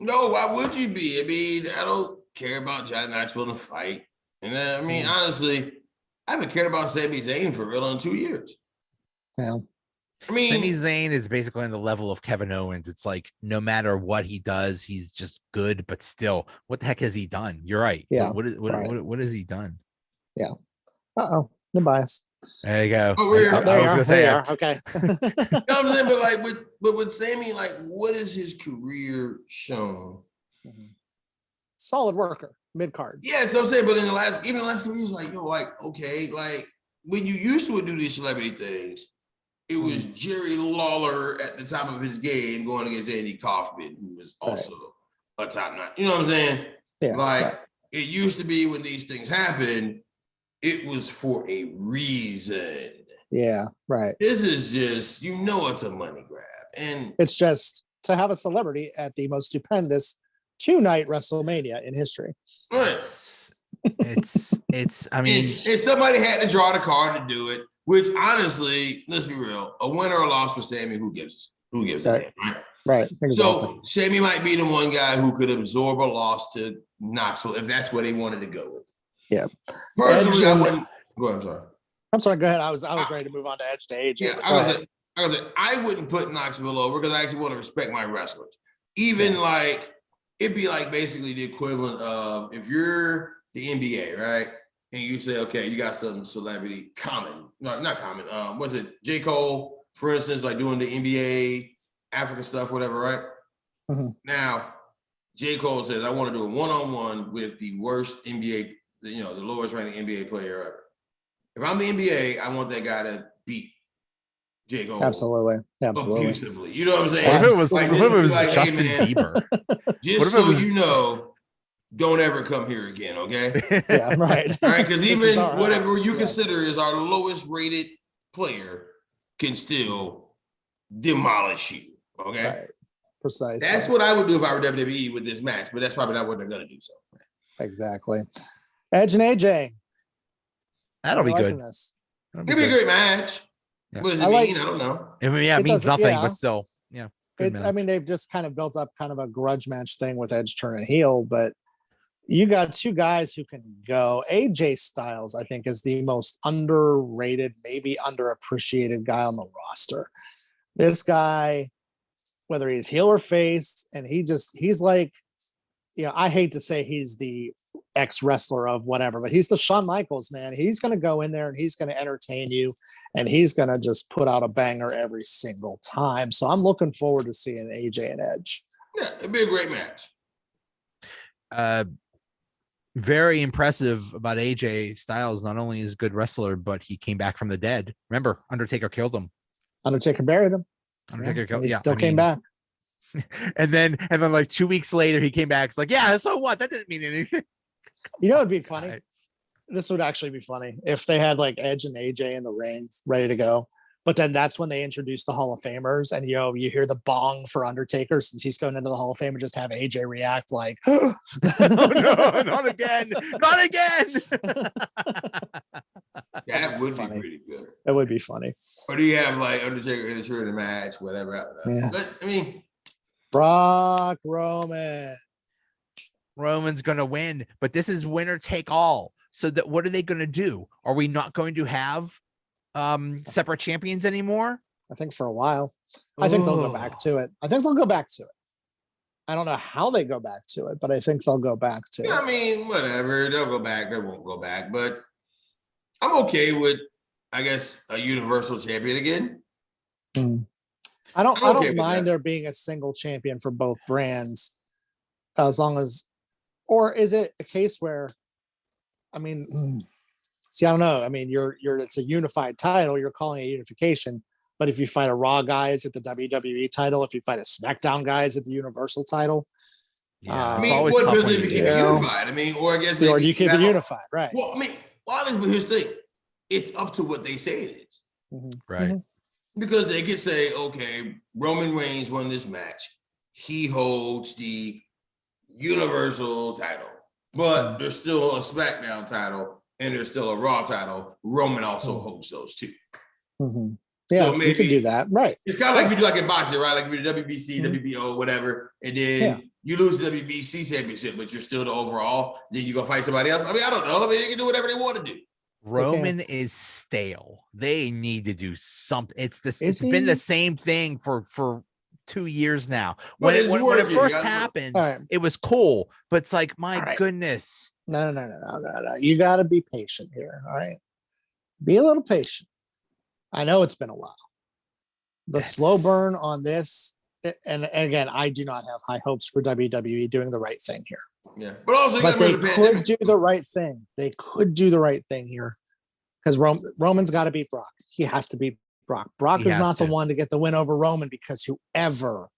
No, why would you be? I mean, I don't care about Johnny Knoxville in a fight. And honestly, I haven't cared about Sami Zayn for real in 2 years. Yeah. I mean, Sami Zayn is basically on the level of Kevin Owens. It's like no matter what he does, he's just good. But still, what the heck has he done? You're right. Yeah. What has he done? Yeah. No bias. There you go. Oh, there you are. Okay. You know what I'm saying? But with Sami, like, what has his career shown? Solid worker, mid card. Yeah, so I'm saying, but in the last couple years, like, okay, like when you used to do these celebrity things, it was Jerry Lawler at the top of his game going against Andy Kaufman, who was also a top notch. You know what I'm saying? Yeah. It used to be when these things happen, it was for a reason. Yeah, right. This is just, it's a money grab. And it's just to have a celebrity at the most stupendous 2-night WrestleMania in history. Right. I mean, if somebody had to draw the card to do it, which honestly, let's be real, a win or a loss for Sami, who gives a damn, right? Right. Exactly. So Sami might be the one guy who could absorb a loss to Knoxville if that's where they wanted to go with. Yeah. Personally, I wouldn't. Go ahead. I'm sorry. Go ahead. I was ready to move on to Edge to AJ. Yeah, I wouldn't put Knoxville over because I actually want to respect my wrestlers. Even it'd be like basically the equivalent of if you're the NBA, right? And you say, okay, you got some celebrity not common. What's it? J. Cole, for instance, like doing the NBA, Africa stuff, whatever, right? Mm-hmm. Now, J. Cole says, I want to do a one-on-one with the worst NBA, the lowest ranked NBA player ever. If I'm the NBA, I want that guy to beat J. Cole. Absolutely. Abusively. You know what I'm saying? What if it was Justin Bieber? Just so you know, don't ever come here again, okay? Yeah, right. All right, because even whatever you consider is our lowest rated player can still demolish you, okay? Right. Precisely. That's what I would do if I were WWE with this match, but that's probably not what they're going to do. So exactly. Edge and AJ. That'll be good. It'll be a great match. Yeah. What does it mean? I don't know. It means nothing, but still, yeah. I mean, they've just kind of built up kind of a grudge match thing with Edge turning heel, but you got two guys who can go. AJ Styles, I think, is the most underrated, maybe underappreciated guy on the roster. This guy, whether he's heel or face, and he's like, I hate to say he's the ex-wrestler of whatever, but he's the Shawn Michaels, man. He's going to go in there and he's going to entertain you, and he's going to just put out a banger every single time. So I'm looking forward to seeing AJ and Edge. Yeah, it'd be a great match. Very impressive about AJ Styles. Not only is a good wrestler, but he came back from the dead. Remember, Undertaker killed him. Undertaker buried him. Undertaker killed him. He still came back. And then like 2 weeks later, he came back. It's like, yeah, so what? That didn't mean anything. It'd be funny. This would actually be funny if they had like Edge and AJ in the ring ready to go. But then that's when they introduced the Hall of Famers, and you hear the bong for Undertaker since he's going into the Hall of Fame, and just have AJ react like, "Oh no, not again, not again." Yeah, that would be pretty good. It would be funny. Or do you have like Undertaker interfere in the match, whatever? I don't know. Yeah. But I mean, Brock Roman. Roman's gonna win, but this is winner take all. So that what are they gonna do? Are we not going to have separate champions anymore? I think for a while. I think they'll go back to it. I don't know how they go back to it, but I think they'll go back to it. I mean, whatever. They'll go back. They won't go back. But I'm okay with, I guess, a Universal Champion again. I don't mind there being a single champion for both brands, as long as, or is it a case where, I mean, see, I don't know. I mean, it's a unified title. You're calling it unification. But if you fight a Raw guy, is it the WWE title? If you fight a SmackDown guy, is it the Universal title? Yeah, I mean, what if you keep it unified? I mean, or I guess, or you keep it unified, right? Well, I mean, but here's the thing: it's up to what they say it is, right? Because they could say, okay, Roman Reigns won this match; he holds the Universal title, but there's still a SmackDown title and there's still a Raw title. Roman also holds those two. Yeah, so maybe you can do that, right? It's kind of like if you do like a boxing, right? Like if you do WBC, WBO, whatever, and then you lose the WBC championship, but you're still the overall. Then you go fight somebody else. I mean, I don't know. I mean, they can do whatever they want to do. Roman is stale. They need to do something. It's been the same thing for 2 years now. When it first happened, it was cool, but it's like, my goodness. No. You got to be patient here. All right. Be a little patient. I know it's been a while. The slow burn on this, and again, I do not have high hopes for WWE doing the right thing here. Yeah, but also, they could do the right thing. They could do the right thing here, because Roman's got to beat Brock. He has to beat Brock. Brock is not the one to get the win over Roman, because whoever,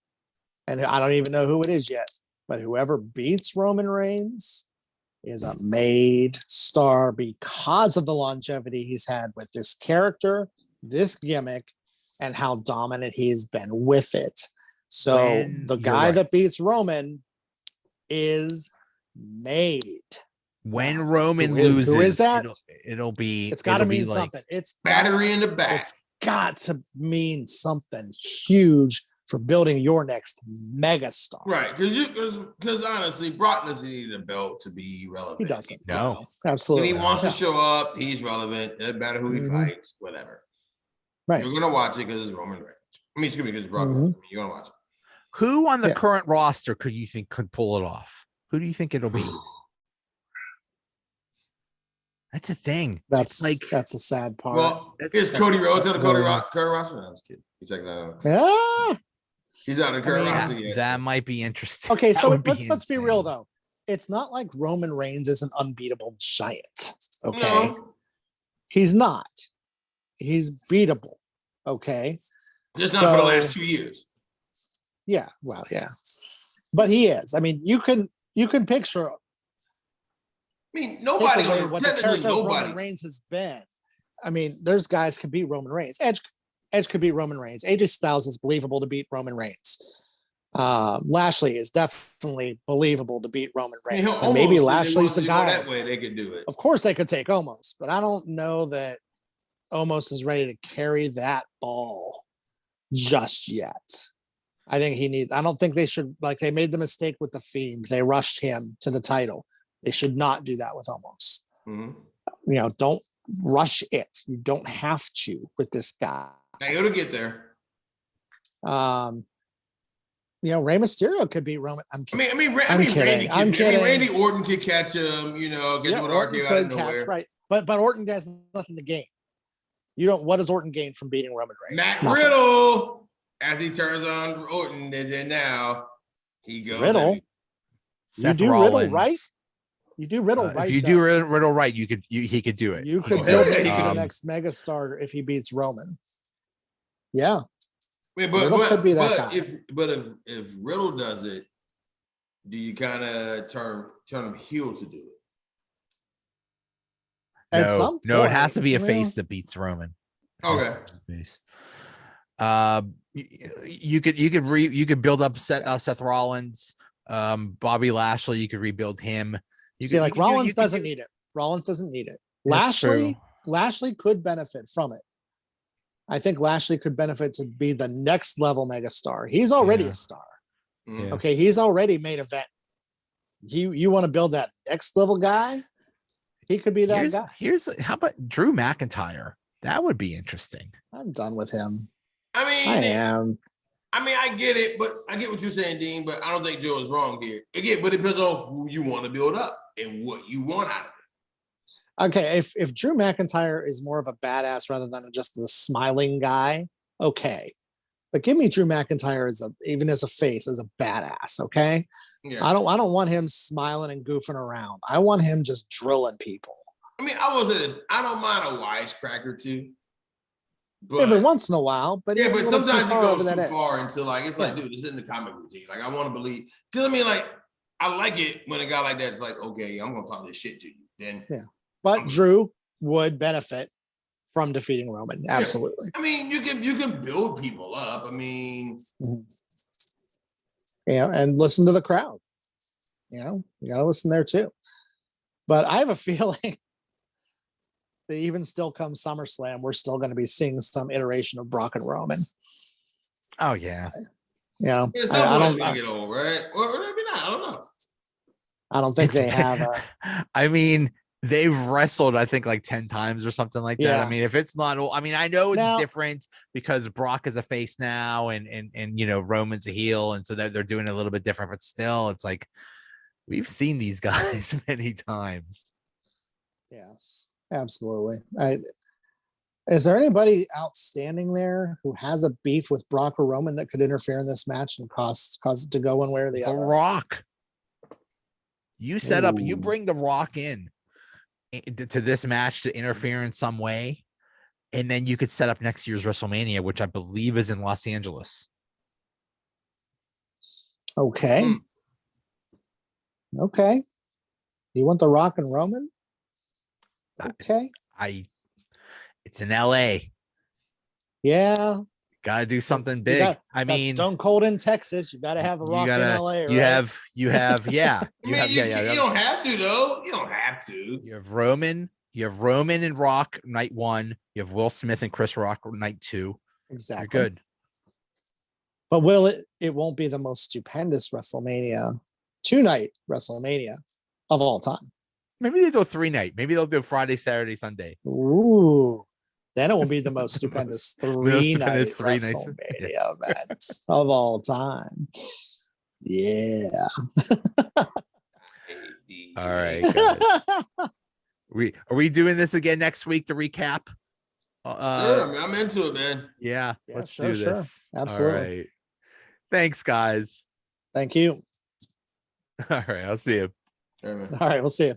and I don't even know who it is yet, but whoever beats Roman Reigns is a made star because of the longevity he's had with this character, this gimmick, and how dominant he's been with it. So the guy that beats Roman is made. When Roman loses, who is that? It's got to mean something. It's battery in the back. It's got to mean something huge for building your next megastar. Right, because honestly, Brock doesn't need a belt to be relevant. He doesn't. No, absolutely. When he wants to show up, he's relevant. It doesn't matter who he fights, whatever. Right. You're gonna watch it because it's Roman Reigns. I mean, excuse me, because it's Brock. You're gonna watch it. Who on the current roster could you think could pull it off? Who do you think it'll be? That's a thing. That's the sad part. Well, is Cody Rhodes on the current roster? No, I was kidding. He's checking that out. Yeah. He's on the current roster. Yeah. That might be interesting. Okay, so let's be real though. It's not like Roman Reigns is an unbeatable giant. Okay. No. He's not. He's beatable. Okay. Just not for the last 2 years. Yeah. Well, yeah. But he is. I mean, you can picture. I mean, nobody. What the character of Roman Reigns has been. I mean, there's guys could beat Roman Reigns. Edge could beat Roman Reigns. AJ Styles is believable to beat Roman Reigns. Lashley is definitely believable to beat Roman Reigns. Almost, and maybe Lashley's the guy. That way they could do it. Of course they could take Omos, but I don't know that Omos is ready to carry that ball just yet. I don't think they should, like they made the mistake with The Fiend. They rushed him to the title. They should not do that with Omos. Mm-hmm. Don't rush it. You don't have to with this guy. Now it'll get there. Rey Mysterio could beat Roman. I'm kidding. I'm kidding. Randy Orton could catch him, get him an RKO out of nowhere. Right. But Orton has nothing to gain. What does Orton gain from beating Roman Reigns? Matt Riddle, as he turns on Orton, and then now he goes. Riddle. Seth you do Rollins. Riddle right. You do Riddle right. If you do Riddle right, he could do it. You could build him to the next megastar if he beats Roman. Yeah. Wait, Riddle could be that guy. If Riddle does it, do you kind of turn him heel to do it? No, it has to be a face that beats Roman. Okay. You could build up Seth Rollins, Bobby Lashley. You could rebuild him. Rollins doesn't need it. Rollins doesn't need it. Lashley could benefit from it. I think Lashley could benefit to be the next level megastar. He's already a star. Yeah. Okay, he's already main event. You want to build that next level guy? He could be that guy. How about Drew McIntyre? That would be interesting. I'm done with him. I am. I get it, but I get what you're saying, Dean, but I don't think Joe is wrong here. Again, but it depends on who you want to build up and what you want out of it. Okay, if Drew McIntyre is more of a badass rather than just the smiling guy, okay. But give me Drew McIntyre even as a face, as a badass, okay? Yeah. I don't want him smiling and goofing around. I want him just drilling people. I will say this. I don't mind a wisecracker too. But, every once in a while, but sometimes it goes too far into dude, it's in the comic routine. Like I want to believe, because I like it when a guy like that is like, okay, I'm gonna talk this shit to you. Then but Drew would benefit from defeating Roman, absolutely. Yeah. You can build people up. And listen to the crowd. You gotta listen there too. But I have a feeling that even still come SummerSlam, we're still going to be seeing some iteration of Brock and Roman. Oh yeah. I don't get old, right? Or maybe not. I don't know. I don't think they have. They've wrestled, I think, like 10 times or something like that. If it's not, I know it's different because Brock is a face now, and Roman's a heel, and so they're doing it a little bit different. But still, it's like we've seen these guys many times. Yes. Absolutely. Is there anybody outstanding there who has a beef with Brock or Roman that could interfere in this match and cause it to go one way or the other? The Rock. You bring The Rock in to this match to interfere in some way, and then you could set up next year's WrestleMania, which I believe is in Los Angeles. Okay. Okay. You want The Rock and Roman? Okay. It's in LA. Yeah. Gotta do something big. Stone Cold in Texas. You gotta have a Rock in LA. Right? You don't have to though. You don't have to. You have Roman and Rock night 1. You have Will Smith and Chris Rock night 2. Exactly. You're good. But it won't be the most stupendous WrestleMania, 2-night WrestleMania of all time. Maybe they do 3-night. Maybe they'll do Friday, Saturday, Sunday. Ooh. Then it will be the most stupendous 3-night WrestleMania event of all time. Yeah. All right, guys. Are we doing this again next week to recap? Sure, I'm into it, man. Yeah, let's do this. Sure. Absolutely. All right. Thanks, guys. Thank you. All right, I'll see you. All right, man. All right, we'll see you.